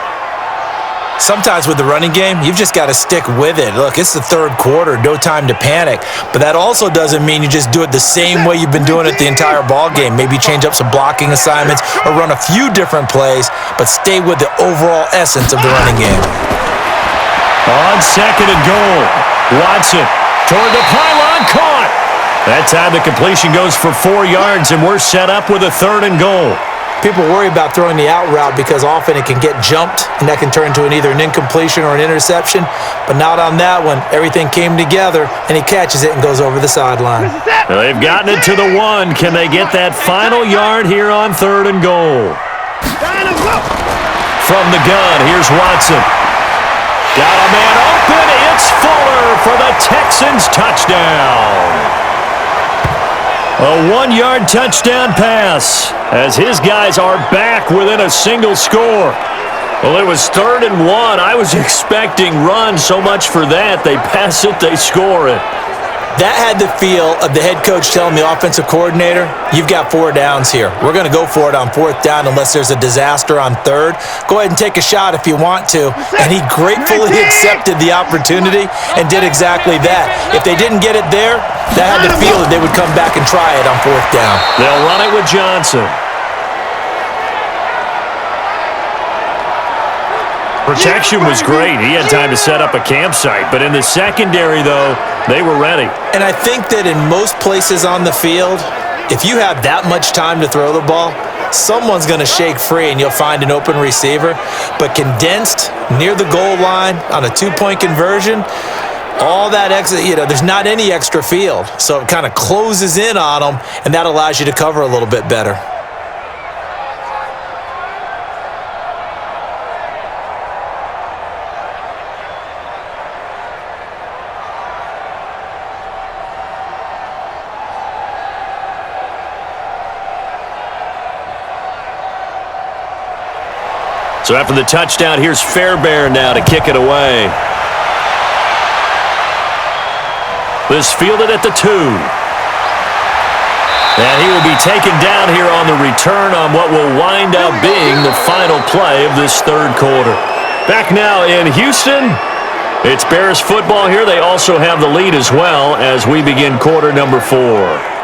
Sometimes with the running game, you've just got to stick with it. Look, it's the 3rd quarter, no time to panic. But that also doesn't mean you just do it the same way you've been doing it the entire ball game. Maybe change up some blocking assignments or run a few different plays, but stay with the overall essence of the running game. On 2nd and goal, Watson toward the pylon, caught. That time the completion goes for 4 yards, and we're set up with a 3rd and goal. People worry about throwing the out route because often it can get jumped, and that can turn into either an incompletion or an interception. But not on that one. Everything came together, and he catches it and goes over the sideline. Well, they've gotten it to the 1. Can they get that final yard here on 3rd and goal? From the gun, here's Watson. Got a man open. It's Fuller for the Texans touchdown. A 1-yard touchdown pass as his guys are back within a single score. Well, it was 3rd and 1. I was expecting run, so much for that. They pass it, they score it. That had the feel of the head coach telling the offensive coordinator, you've got 4 downs here. We're going to go for it on 4th down unless there's a disaster on 3rd. Go ahead and take a shot if you want to. And he gratefully accepted the opportunity and did exactly that. If they didn't get it there, that had the feel that they would come back and try it on 4th down. They'll run it with Johnson. Protection was great. He had time to set up a campsite. But in the secondary, though, they were ready. And I think that in most places on the field, if you have that much time to throw the ball, someone's going to shake free and you'll find an open receiver. But condensed near the goal line on a 2-point conversion, all that extra, there's not any extra field. So it kind of closes in on them, and that allows you to cover a little bit better. So after the touchdown, here's Fairbairn now to kick it away. This fielded at the 2. And he will be taken down here on the return on what will wind up being the final play of this 3rd quarter. Back now in Houston, it's Bears football here. They also have the lead as well as we begin quarter number 4.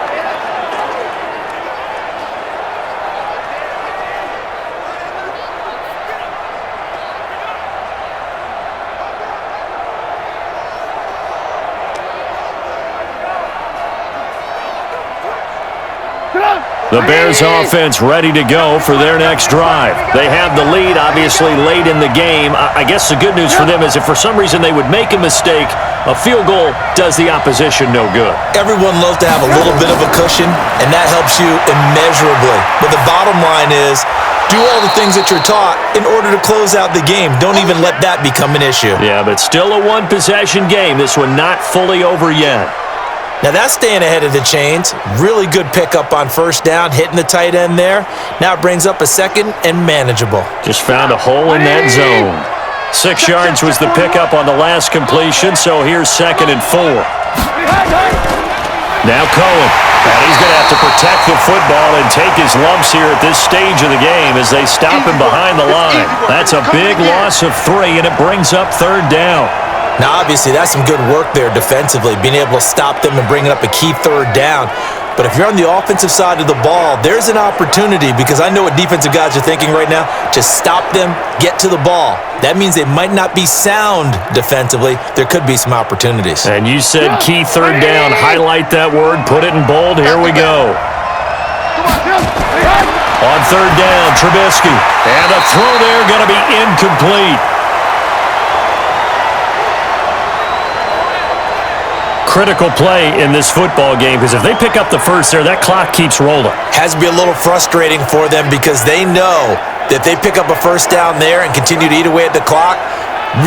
The Bears offense ready to go for their next drive. They have the lead, obviously, late in the game. I guess the good news for them is if for some reason they would make a mistake, a field goal does the opposition no good. Everyone loves to have a little bit of a cushion, and that helps you immeasurably. But the bottom line is, do all the things that you're taught in order to close out the game. Don't even let that become an issue. Yeah, but still a 1-possession game. This one not fully over yet. Now that's staying ahead of the chains. Really good pickup on 1st down, hitting the tight end there. Now it brings up a 2nd and manageable. Just found a hole in that zone. 6 yards was the pickup on the last completion, so here's 2nd and 4. Now Cohen, and he's going to have to protect the football and take his lumps here at this stage of the game as they stop him behind the line. That's a big loss of 3, and it brings up 3rd down. Now, obviously, that's some good work there defensively, being able to stop them and bringing up a key 3rd down. But if you're on the offensive side of the ball, there's an opportunity because I know what defensive guys are thinking right now. Just stop them, get to the ball. That means they might not be sound defensively. There could be some opportunities. And you said key 3rd down. Highlight that word. Put it in bold. Here we go. On 3rd down, Trubisky. And the throw there going to be incomplete. Critical play in this football game because if they pick up the 1st there, that clock keeps rolling. Has to be a little frustrating for them because they know that they pick up a 1st down there and continue to eat away at the clock,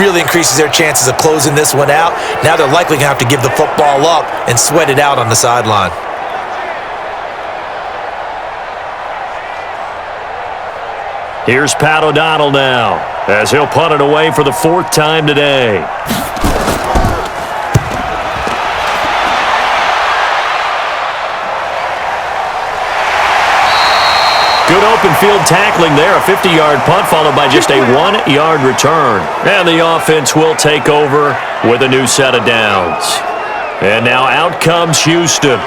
really increases their chances of closing this one out. Now they're likely going to have to give the football up and sweat it out on the sideline. Here's Pat O'Donnell now as he'll punt it away for the 4th time today. Good open field tackling there. A 50-yard punt followed by just a 1-yard return. And the offense will take over with a new set of downs. And now out comes Houston.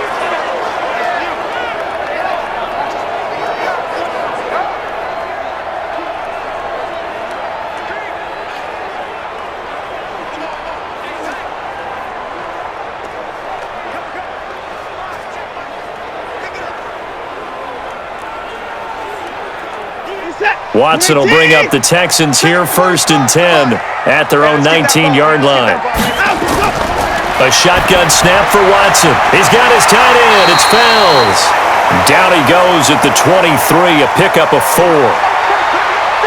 Watson will bring up the Texans here 1st and 10 at their own 19-yard line. A shotgun snap for Watson. He's got his tight end. It's Fells. Down he goes at the 23, a pickup of 4.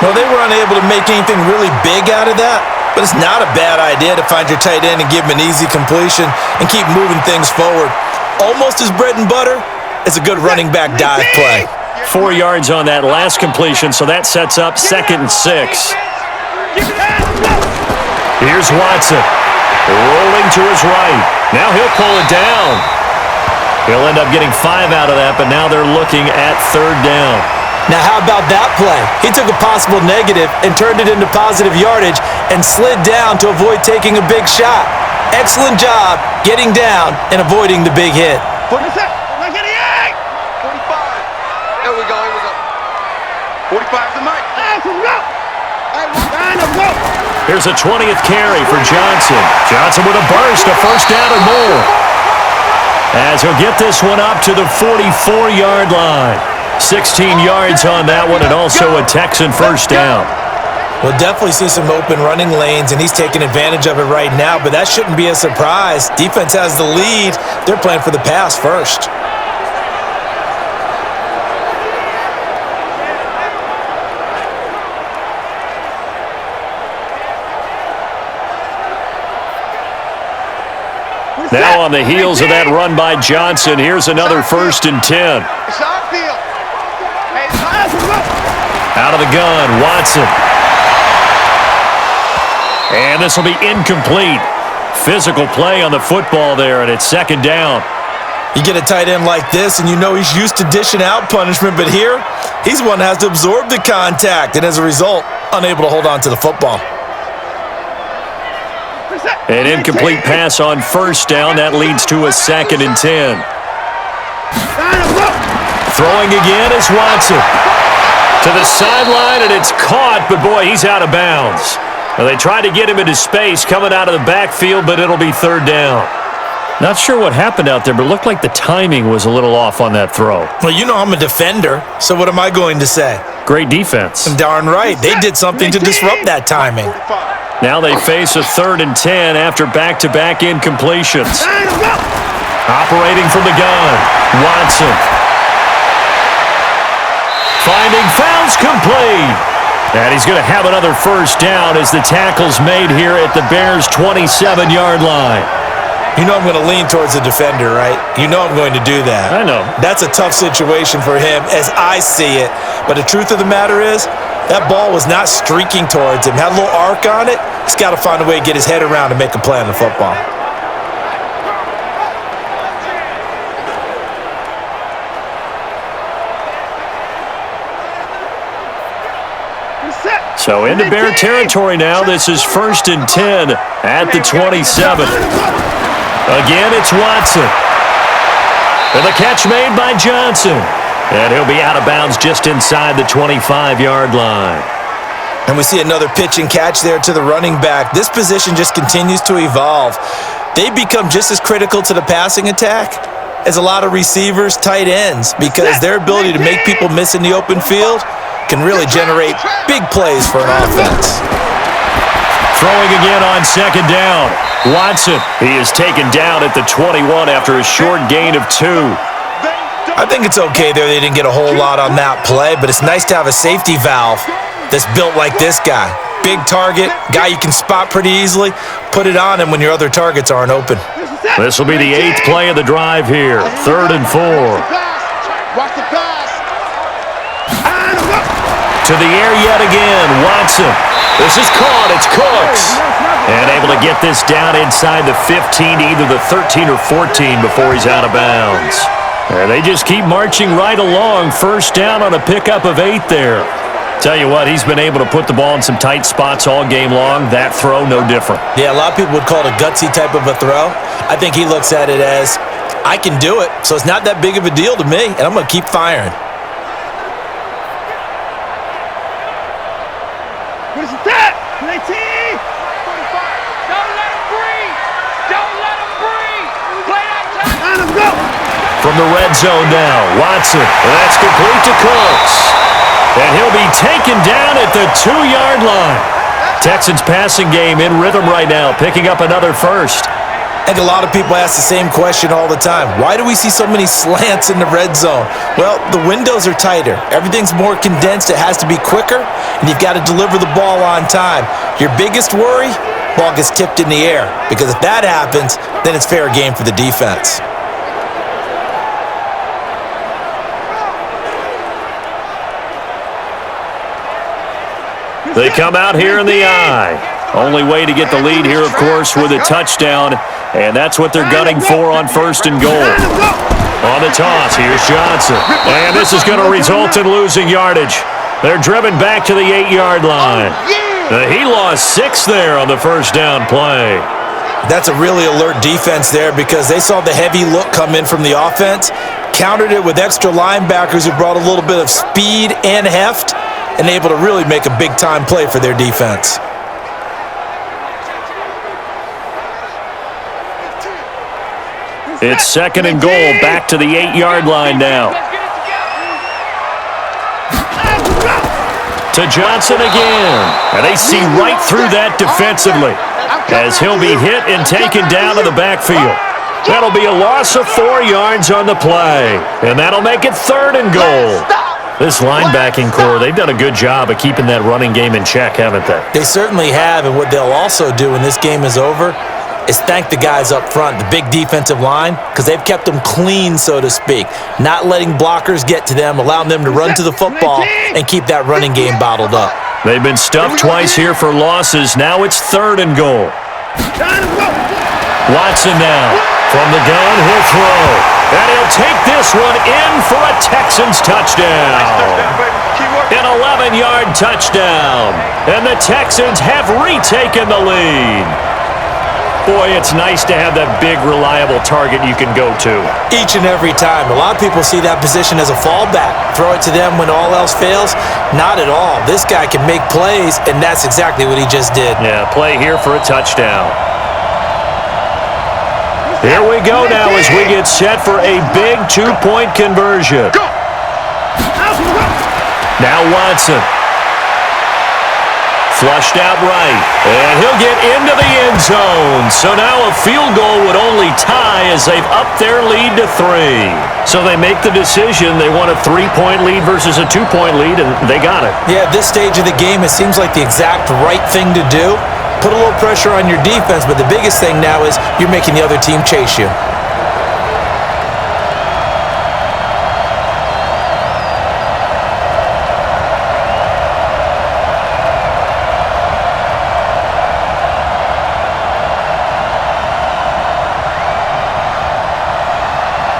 Well, they were unable to make anything really big out of that, but it's not a bad idea to find your tight end and give him an easy completion and keep moving things forward. Almost as bread and butter as a good running back dive play. 4 yards on that last completion, so that sets up 2nd and 6. Here's Watson, rolling to his right. Now he'll pull it down. He'll end up getting 5 out of that, but now they're looking at 3rd down. Now how about that play? He took a possible negative and turned it into positive yardage and slid down to avoid taking a big shot. Excellent job getting down and avoiding the big hit. 46, 45. Here we go. 45's the mic. Here's a 20th carry for Johnson. Johnson with a burst, a 1st down and more. As he'll get this one up to the 44-yard line. 16 yards on that one, and also a Texan 1st down. We'll definitely see some open running lanes, and he's taking advantage of it right now, but that shouldn't be a surprise. Defense has the lead. They're playing for the pass first. Now on the heels of that run by Johnson, here's another 1st and 10. Out of the gun, Watson. And this will be incomplete. Physical play on the football there, and it's 2nd down. You get a tight end like this, and you know he's used to dishing out punishment, but here, he's one that has to absorb the contact, and as a result, unable to hold on to the football. An incomplete pass on 1st down. That leads to a 2nd and 10. Throwing again is Watson. To the sideline, and it's caught, but boy, he's out of bounds. Now, they tried to get him into space coming out of the backfield, but it'll be 3rd down. Not sure what happened out there, but it looked like the timing was a little off on that throw. Well, you know I'm a defender, so what am I going to say? Great defense. Darn right. They did something to disrupt that timing. Now they face a 3rd and 10 after back-to-back incompletions. Operating from the gun, Watson. Finding Fells complete. And he's going to have another 1st down as the tackle's made here at the Bears' 27-yard line. You know I'm going to lean towards the defender, right? You know I'm going to do that. I know. That's a tough situation for him as I see it. But the truth of the matter is, that ball was not streaking towards him. Had a little arc on it. He's got to find a way to get his head around and make a play on the football. So into Bear territory now. This is 1st and 10 at the 27. Again, it's Watson. And the catch made by Johnson. And he'll be out of bounds just inside the 25-yard line. And we see another pitch and catch there to the running back. This position just continues to evolve. They become just as critical to the passing attack as a lot of receivers, tight ends, because their ability to make people miss in the open field can really generate big plays for an offense. Throwing again on 2nd down. Watson, he is taken down at the 21 after a short gain of 2. I think it's okay there. They didn't get a whole lot on that play, but it's nice to have a safety valve that's built like this guy. Big target, guy you can spot pretty easily. Put it on him when your other targets aren't open. This will be the 8th play of the drive here. 3rd and 4. Watch the pass. To the air yet again, Watson. This is caught, it's Cooks. And able to get this down inside the 15 to either the 13 or 14 before he's out of bounds. And they just keep marching right along. 1st down on a pickup of 8 there. Tell you what, he's been able to put the ball in some tight spots all game long. That throw, no different. Yeah, a lot of people would call it a gutsy type of a throw. I think he looks at it as, I can do it, so it's not that big of a deal to me, and I'm going to keep firing. Where's the tap? 19! 45. Don't let him breathe! Don't let him breathe! Play that time! Let him go! From the red zone now, Watson. And that's complete to Cooks. And he'll be taken down at the 2-yard line. Texans passing game in rhythm right now, picking up another first. I think a lot of people ask the same question all the time. Why do we see so many slants in the red zone? Well, the windows are tighter. Everything's more condensed. It has to be quicker, and you've got to deliver the ball on time. Your biggest worry? Ball gets tipped in the air, because if that happens, then it's fair game for the defense. They come out here in the eye. Only way to get the lead here, of course, with a touchdown, and that's what they're gunning for on 1st and goal. On the toss, here's Johnson. And this is going to result in losing yardage. They're driven back to the 8-yard line. He lost 6 there on the first down play. That's a really alert defense there because they saw the heavy look come in from the offense, countered it with extra linebackers who brought a little bit of speed and heft, and able to really make a big-time play for their defense. It's 2nd and goal, back to the 8-yard line now. To Johnson again. And they see right through that defensively as he'll be hit and taken down to the backfield. That'll be a loss of 4 yards on the play. And that'll make it 3rd and goal. This linebacking core, they've done a good job of keeping that running game in check, haven't they? They certainly have, and what they'll also do when this game is over is thank the guys up front, the big defensive line, because they've kept them clean, so to speak, not letting blockers get to them, allowing them to run to the football and keep that running game bottled up. They've been stuffed twice here for losses. Now it's 3rd and goal. Watson now. From the gun, he'll throw. And he'll take this one in for a Texans touchdown. An 11-yard touchdown. And the Texans have retaken the lead. Boy, it's nice to have that big, reliable target you can go to. Each and every time. A lot of people see that position as a fallback. Throw it to them when all else fails. Not at all. This guy can make plays, and that's exactly what he just did. Yeah, play here for a touchdown. Here we go now as we get set for a big 2-point conversion. Now Watson. Flushed out right. And he'll get into the end zone. So now a field goal would only tie as they've upped their lead to 3. So they make the decision. They want a 3-point lead versus a 2-point lead, and they got it. Yeah, at this stage of the game, it seems like the exact right thing to do. Put a little pressure on your defense, but the biggest thing now is you're making the other team chase you.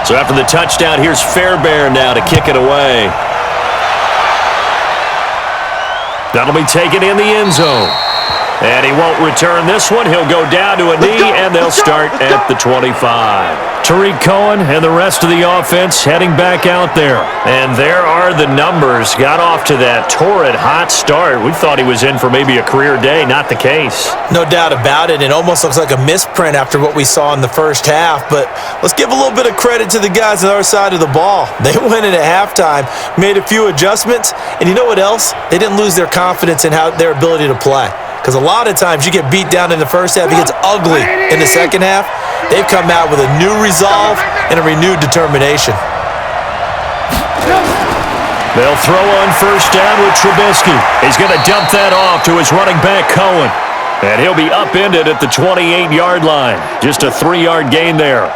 So after the touchdown, here's Fairbairn now to kick it away. That'll be taken in the end zone. And he won't return this one. He'll go down to a knee, and they'll start at the 25. Tariq Cohen and the rest of the offense heading back out there. And there are the numbers. Got off to that torrid hot start. We thought he was in for maybe a career day. Not the case. No doubt about it. It almost looks like a misprint after what we saw in the first half. But let's give a little bit of credit to the guys on the other side of the ball. They went in at halftime, made a few adjustments, and you know what else? They didn't lose their confidence in their ability to play. Because a lot of times you get beat down in the first half, it gets ugly in the second half. They've come out with a new resolve and a renewed determination. They'll throw on first down with Trubisky. He's going to dump that off to his running back, Cohen. And he'll be upended at the 28-yard line. Just a 3-yard gain there.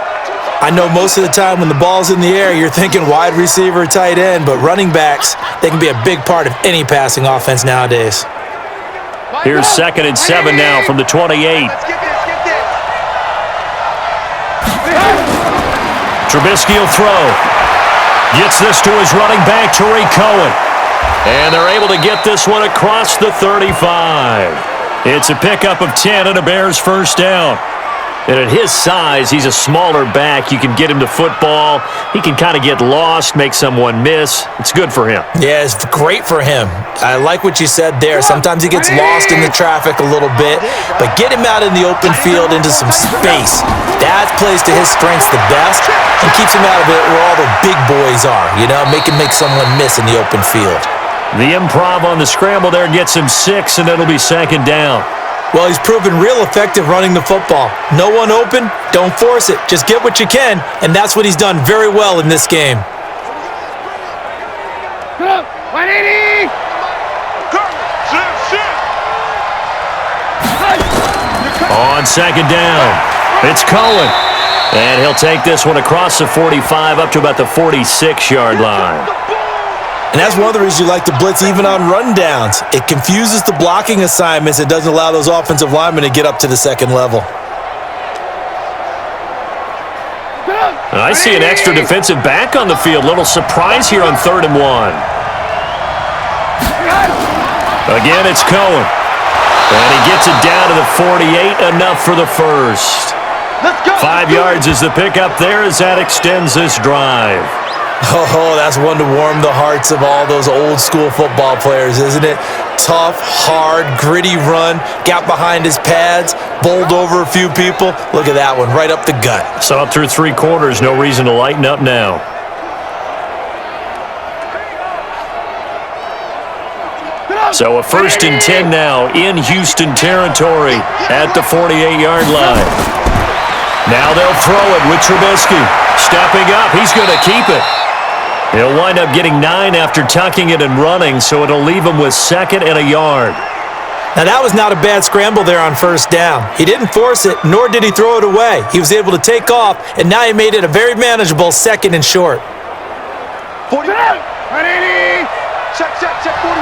I know most of the time when the ball's in the air, you're thinking wide receiver, tight end, but running backs, they can be a big part of any passing offense nowadays. Here's 2nd and 7 now from the 28. Trubisky will throw. Gets this to his running back, Tariq Cohen. And they're able to get this one across the 35. It's a pickup of 10 and a Bears first down. And at his size, he's a smaller back. You can get him to football. He can kind of get lost, make someone miss. It's good for him. Yeah, it's great for him. I like what you said there. Sometimes he gets lost in the traffic a little bit, but get him out in the open field into some space. That plays to his strengths the best and keeps him out of it where all the big boys are, you know, make him make someone miss in the open field. The improv on the scramble there gets him 6, and it'll be second down. Well, he's proven real effective running the football. No one open, don't force it. Just get what you can, and that's what he's done very well in this game. 180! On second down, it's Cohen. And he'll take this one across the 45 up to about the 46-yard line. And that's one of the reasons you like to blitz even on rundowns. It confuses the blocking assignments. It doesn't allow those offensive linemen to get up to the second level. I see an extra defensive back on the field. Little surprise here on 3rd and 1. Again, it's Cohen. And he gets it down to the 48, enough for the first. 5 yards is the pickup there as that extends this drive. Oh, that's one to warm the hearts of all those old school football players, isn't it? Tough, hard, gritty run, got behind his pads, bowled over a few people. Look at that one, right up the gut. Saw it through 3 quarters, no reason to lighten up now. So a 1st and 10 now in Houston territory at the 48-yard line. Now they'll throw it with Trubisky. Stepping up, he's going to keep it. He'll wind up getting 9 after tucking it and running, so it'll leave him with 2nd and a yard. Now that was not a bad scramble there on 1st down. He didn't force it, nor did he throw it away. He was able to take off, and now he made it a very manageable 2nd and short. 41. 180. Check, 41.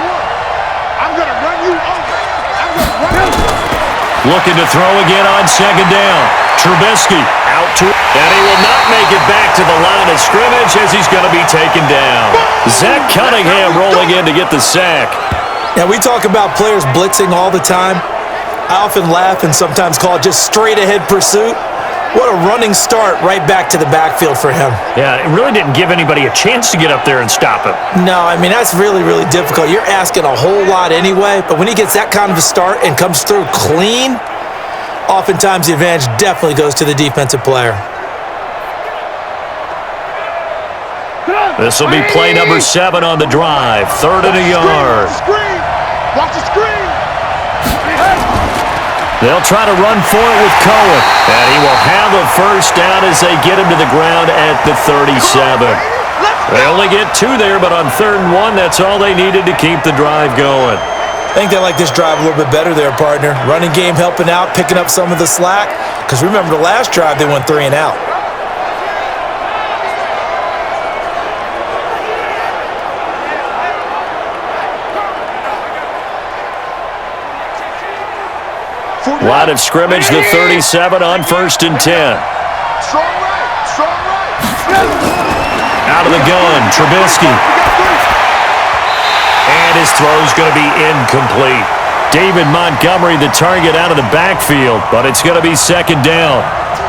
I'm going to run you over. I'm going to run you over. Looking to throw again on 2nd down. Trubisky out to, and he will not make it back to the line of scrimmage as he's going to be taken down. Zach Cunningham rolling in to get the sack. Now, we talk about players blitzing all the time. I often laugh and sometimes call it just straight-ahead pursuit. What a running start right back to the backfield for him. Yeah, it really didn't give anybody a chance to get up there and stop him. No, I mean, that's really, really difficult. You're asking a whole lot anyway, but when he gets that kind of a start and comes through clean, oftentimes the advantage definitely goes to the defensive player. This will be play number 7 on the drive. 3rd and a yard. Screen. Watch the screen. They'll try to run for it with Cohen. And he will have a 1st down as they get him to the ground at the 37. They only get 2 there, but on 3rd and 1, that's all they needed to keep the drive going. I think they like this drive a little bit better there, partner. Running game helping out, picking up some of the slack. Because remember, the last drive, they went 3 and out. Line of scrimmage, the 37 on 1st and 10. Strong right. Strong right. Out of the gun, Trubisky. And his throw's going to be incomplete. David Montgomery, the target out of the backfield, but it's going to be 2nd down.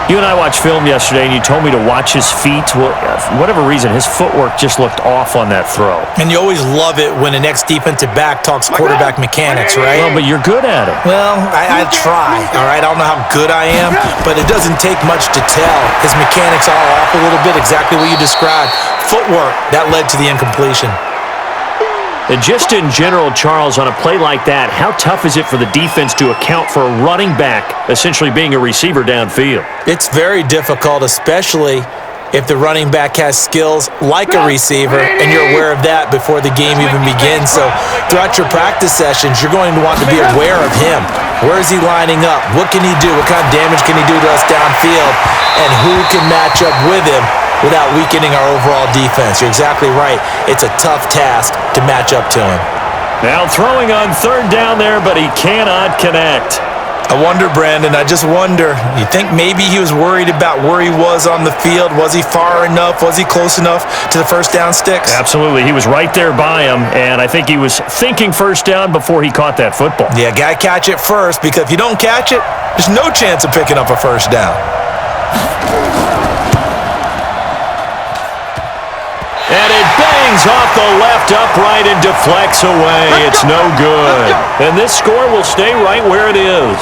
You and I watched film yesterday, and you told me to watch his feet. Well, for whatever reason, his footwork just looked off on that throw. And you always love it when the next defensive back talks quarterback mechanics, right? Well, but you're good at it. Well, I try, all right? I don't know how good I am, but it doesn't take much to tell. His mechanics are off a little bit, exactly what you described. Footwork, that led to the incompletion. And just in general, Charles, on a play like that, how tough is it for the defense to account for a running back essentially being a receiver downfield? It's very difficult, especially if the running back has skills like a receiver, and you're aware of that before the game even begins. So throughout your practice sessions, you're going to want to be aware of him. Where is he lining up? What can he do? What kind of damage can he do to us downfield? And who can match up with him without weakening our overall defense? You're exactly right. It's a tough task to match up to him. Now throwing on 3rd down there, but he cannot connect. I wonder, Brandon, I just wonder, you think maybe he was worried about where he was on the field? Was he far enough? Was he close enough to the 1st down sticks? Absolutely. He was right there by him, and I think he was thinking 1st down before he caught that football. Yeah, got to catch it first, because if you don't catch it, there's no chance of picking up a 1st down. And it bangs off the left upright and deflects away. It's no good. And this score will stay right where it is.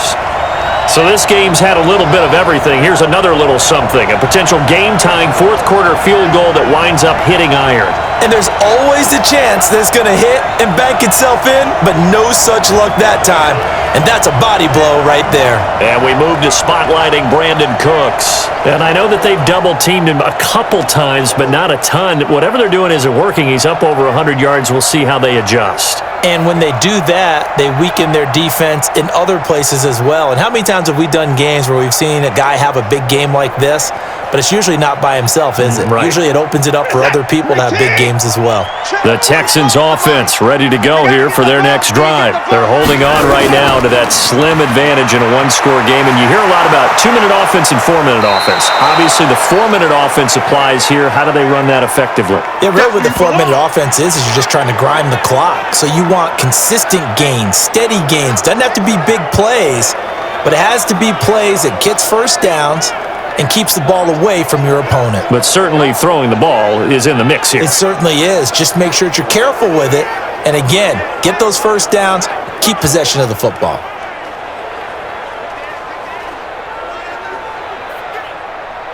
So this game's had a little bit of everything. Here's another little something. A potential game-tying fourth-quarter field goal that winds up hitting iron. And there's always a chance that it's going to hit and bank itself in, but no such luck that time. And that's a body blow right there. And we move to spotlighting Brandon Cooks. And I know that they've double-teamed him a couple times, but not a ton. Whatever they're doing isn't working. He's up over 100 yards. We'll see how they adjust. And when they do that, they weaken their defense in other places as well. And how many times have we done games where we've seen a guy have a big game like this, but it's usually not by himself, is it? Right. Usually it opens it up for other people to have big games as well. The Texans offense ready to go here for their next drive. They're holding on right now to that slim advantage in a one-score game. And you hear a lot about 2-minute offense and 4-minute offense. Obviously, the 4-minute offense applies here. How do they run that effectively? Yeah, really what the 4-minute offense is you're just trying to grind the clock. So you want consistent gains, steady gains. Doesn't have to be big plays, but it has to be plays that gets first downs and keeps the ball away from your opponent. But certainly throwing the ball is in the mix here. It certainly is. Just make sure that you're careful with it. And again, get those first downs, keep possession of the football.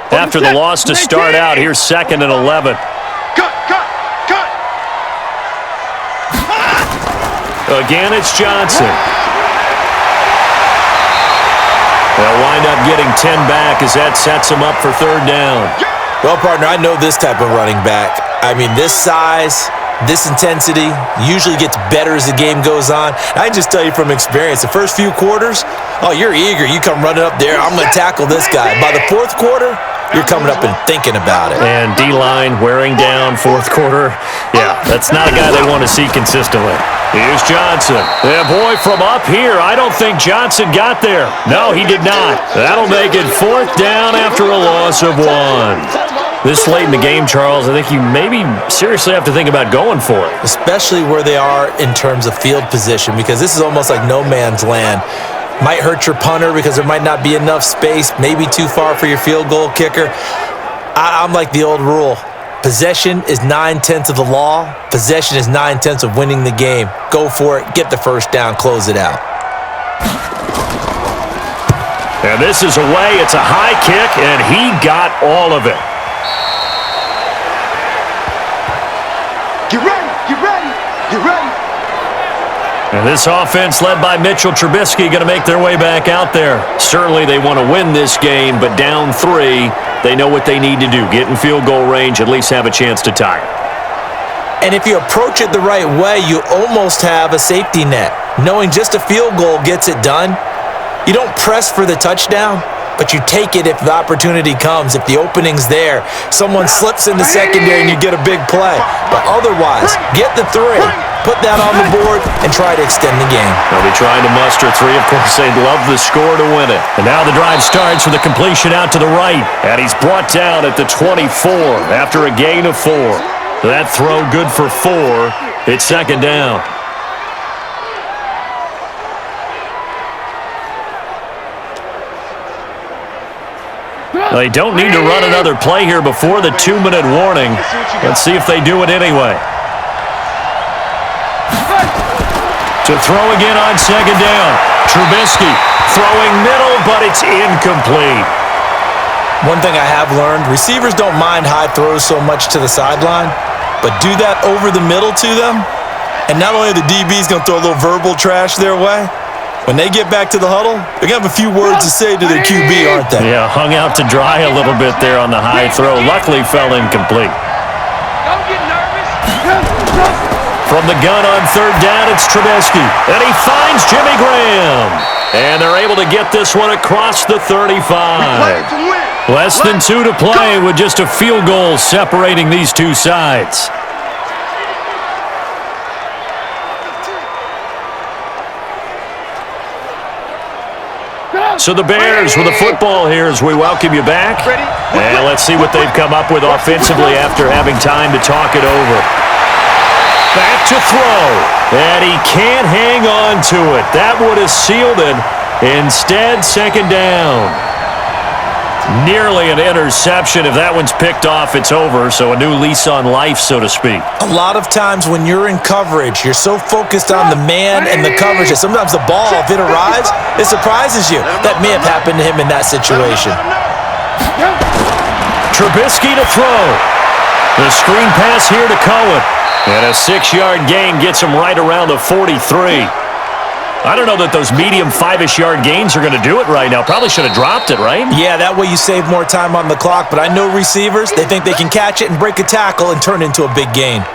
After the loss to start out, here's 2nd and 11. Cut. Again, it's Johnson. They'll wind up getting 10 back as that sets him up for 3rd down. Well, partner, I know this type of running back. I mean, this size, this intensity usually gets better as the game goes on. I can just tell you from experience, the first few quarters, oh, you're eager. You come running up there, I'm going to tackle this guy. By the 4th quarter, you're coming up and thinking about it. And D-line wearing down 4th quarter. Yeah, that's not a guy they want to see consistently. Here's Johnson. Yeah, boy, from up here, I don't think Johnson got there. No, he did not. That'll make it 4th down after a loss of 1. This late in the game, Charles, I think you maybe seriously have to think about going for it. Especially where they are in terms of field position, because this is almost like no man's land. Might hurt your punter because there might not be enough space, maybe too far for your field goal kicker. I'm like the old rule. Possession is 9/10 of the law. Possession is 9/10 of winning the game. Go for it. Get the first down. Close it out. And this is away. It's a high kick, and he got all of it. Get ready. And this offense led by Mitchell Trubisky going to make their way back out there. Certainly they want to win this game, but down 3, they know what they need to do. Get in field goal range, at least have a chance to tie it. And if you approach it the right way, you almost have a safety net. Knowing just a field goal gets it done. You don't press for the touchdown, but you take it if the opportunity comes, if the opening's there. Someone slips in the secondary and you get a big play. But otherwise, get the 3. Put that on the board and try to extend the game. They'll be trying to muster 3. Of course, they'd love the score to win it. And now the drive starts with a completion out to the right. And he's brought down at the 24 after a gain of 4. That throw good for 4. It's 2nd down. They don't need to run another play here before the 2-minute warning. Let's see if they do it anyway. To throw again on 2nd down. Trubisky throwing middle, but it's incomplete. One thing I have learned, receivers don't mind high throws so much to the sideline, but do that over the middle to them, and not only are the DBs going to throw a little verbal trash their way, when they get back to the huddle, they're going to have a few words to say to their QB, aren't they? Yeah, hung out to dry a little bit there on the high throw. Luckily fell incomplete. Don't get nervous. From the gun on 3rd down, it's Trubisky. And he finds Jimmy Graham. And they're able to get this one across the 35. Less than 2 to play with just a field goal separating these two sides. So the Bears with the football here as we welcome you back. And let's see what they've come up with offensively after having time to talk it over. Back to throw. And he can't hang on to it. That would have sealed it. Instead, 2nd down. Nearly an interception. If that one's picked off, it's over. So a new lease on life, so to speak. A lot of times when you're in coverage, you're so focused on the man and the coverage that sometimes the ball, if it arrives, it surprises you. That may have happened to him in that situation. Trubisky to throw. The screen pass here to Cohen. And a 6-yard gain gets him right around the 43. I don't know that those medium 5-ish yard gains are going to do it right now. Probably should have dropped it, right? Yeah, that way you save more time on the clock. But I know receivers, they think they can catch it and break a tackle and turn it into a big gain.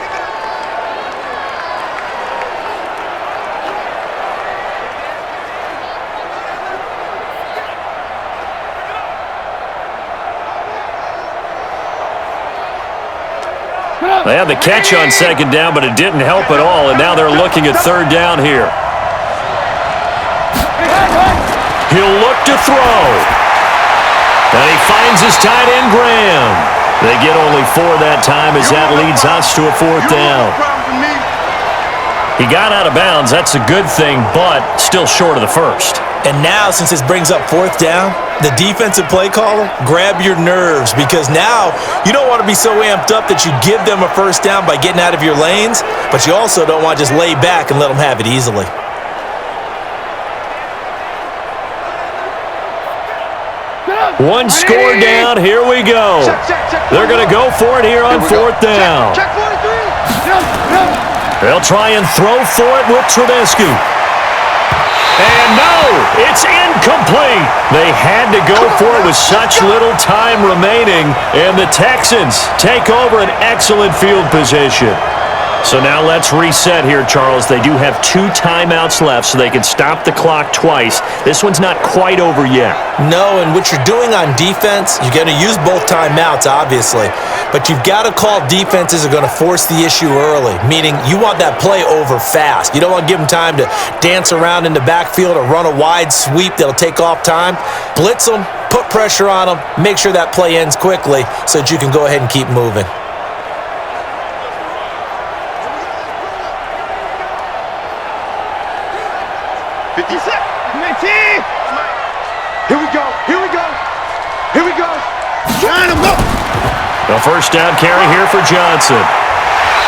They had the catch on second down, but it didn't help at all. And now they're looking at third down here. He'll look to throw. And he finds his tight end, Graham. They get only 4 that time as that leads us to a 4th down. He got out of bounds. That's a good thing, but still short of the first. And now, since this brings up 4th down, the defensive play caller, grab your nerves, because now you don't want to be so amped up that you give them a 1st down by getting out of your lanes, but you also don't want to just lay back and let them have it easily. One score down. Here we go. They're going to go for it here on 4th down. They'll try and throw for it with Trubisky. And no, it's incomplete. They had to go for it with such little time remaining, and the Texans take over an excellent field position. So now let's reset here, Charles. They do have 2 timeouts left, so they can stop the clock twice. This one's not quite over yet. No, and what you're doing on defense, you're going to use both timeouts, obviously. But you've got to call defenses are going to force the issue early, meaning you want that play over fast. You don't want to give them time to dance around in the backfield or run a wide sweep that'll take off time. Blitz them, put pressure on them, make sure that play ends quickly so that you can go ahead and keep moving. Here we go. Here we go. Here we go. Trying to go. The 1st down carry here for Johnson.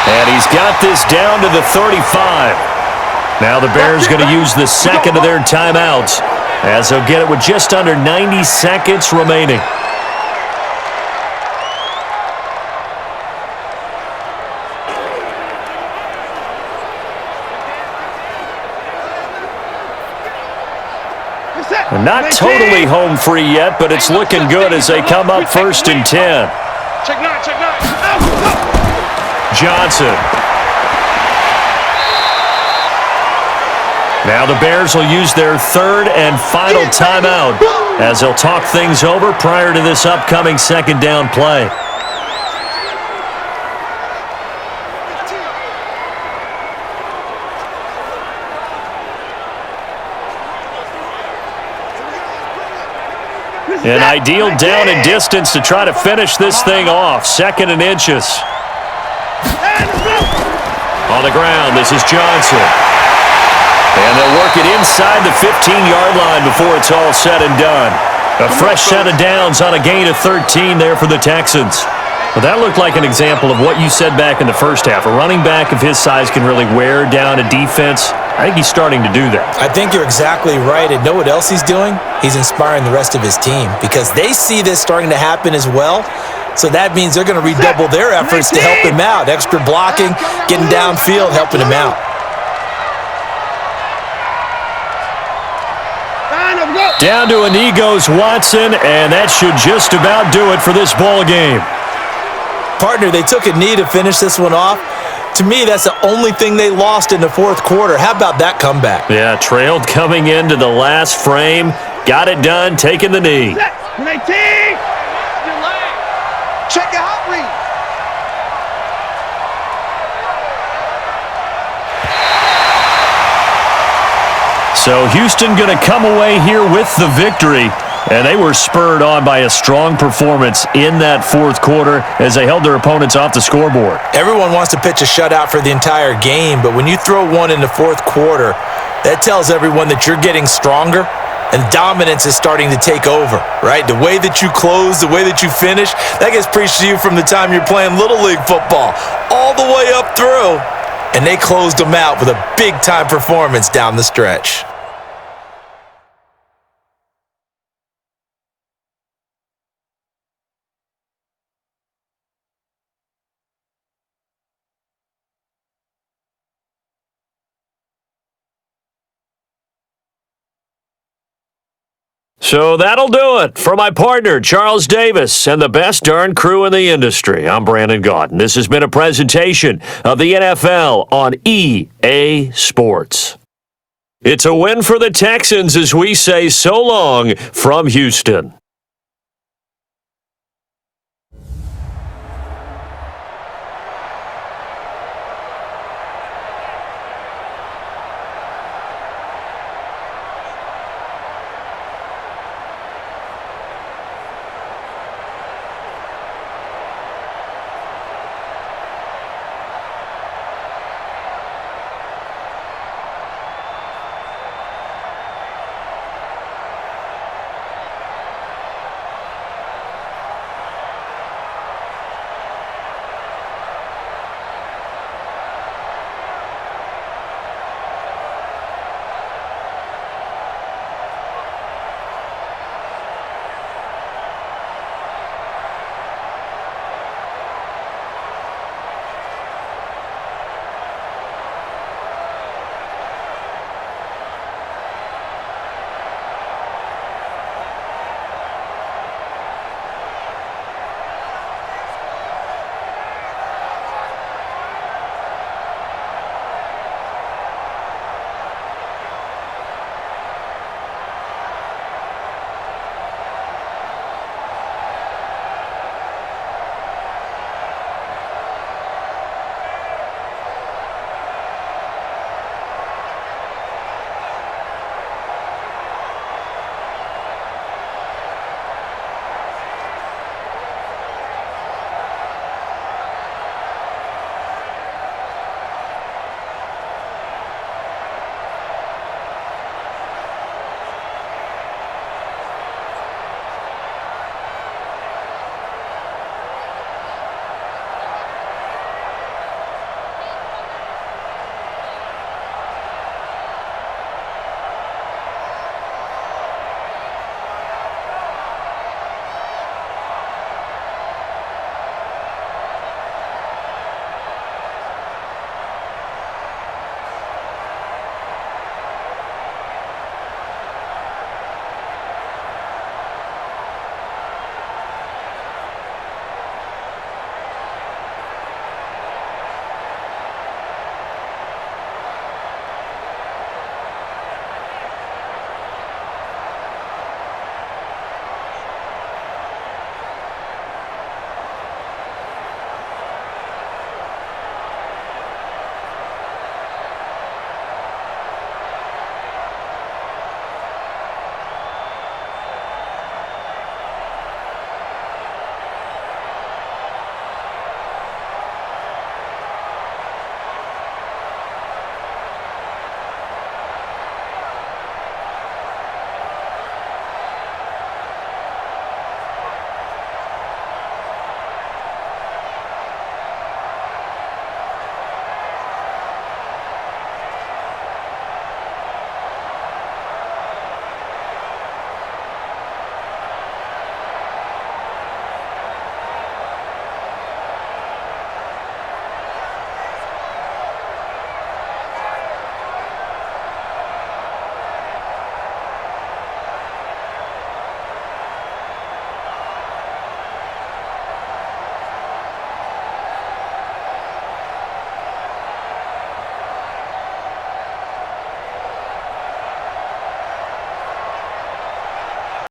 And he's got this down to the 35. Now the Bears going to use the 2nd of their timeouts as they'll get it with just under 90 seconds remaining. Not totally home free yet, but it's looking good as they come up 1st and 10. Check 9, check 9. Johnson. Now the Bears will use their 3rd and final timeout as they'll talk things over prior to this upcoming 2nd down play. An ideal down and distance to try to finish this thing off. 2nd and inches. On the ground, this is Johnson. And they'll work it inside the 15-yard line before it's all said and done. A fresh set of downs on a gain of 13 there for the Texans. Well, that looked like an example of what you said back in the first half. A running back of his size can really wear down a defense. I think he's starting to do that. I think you're exactly right. And know what else he's doing? He's inspiring the rest of his team because they see this starting to happen as well. So that means they're going to redouble their efforts to help him out. Extra blocking, getting downfield, helping him out. Down to a knee goes Watson, and that should just about do it for this ball game. Partner, they took a knee to finish this one off. To me, that's the only thing they lost in the 4th quarter. How about that comeback? Yeah, trailed coming into the last frame. Got it done, taking the knee. Check your hot read. So Houston going to come away here with the victory. And they were spurred on by a strong performance in that 4th quarter as they held their opponents off the scoreboard. Everyone wants to pitch a shutout for the entire game, but when you throw one in the 4th quarter, that tells everyone that you're getting stronger and dominance is starting to take over, right? The way that you close, the way that you finish, that gets preached to you from the time you're playing Little League football all the way up through. And they closed them out with a big-time performance down the stretch. So that'll do it for my partner, Charles Davis, and the best darn crew in the industry. I'm Brandon Gott, and this has been a presentation of the NFL on EA Sports. It's a win for the Texans as we say so long from Houston.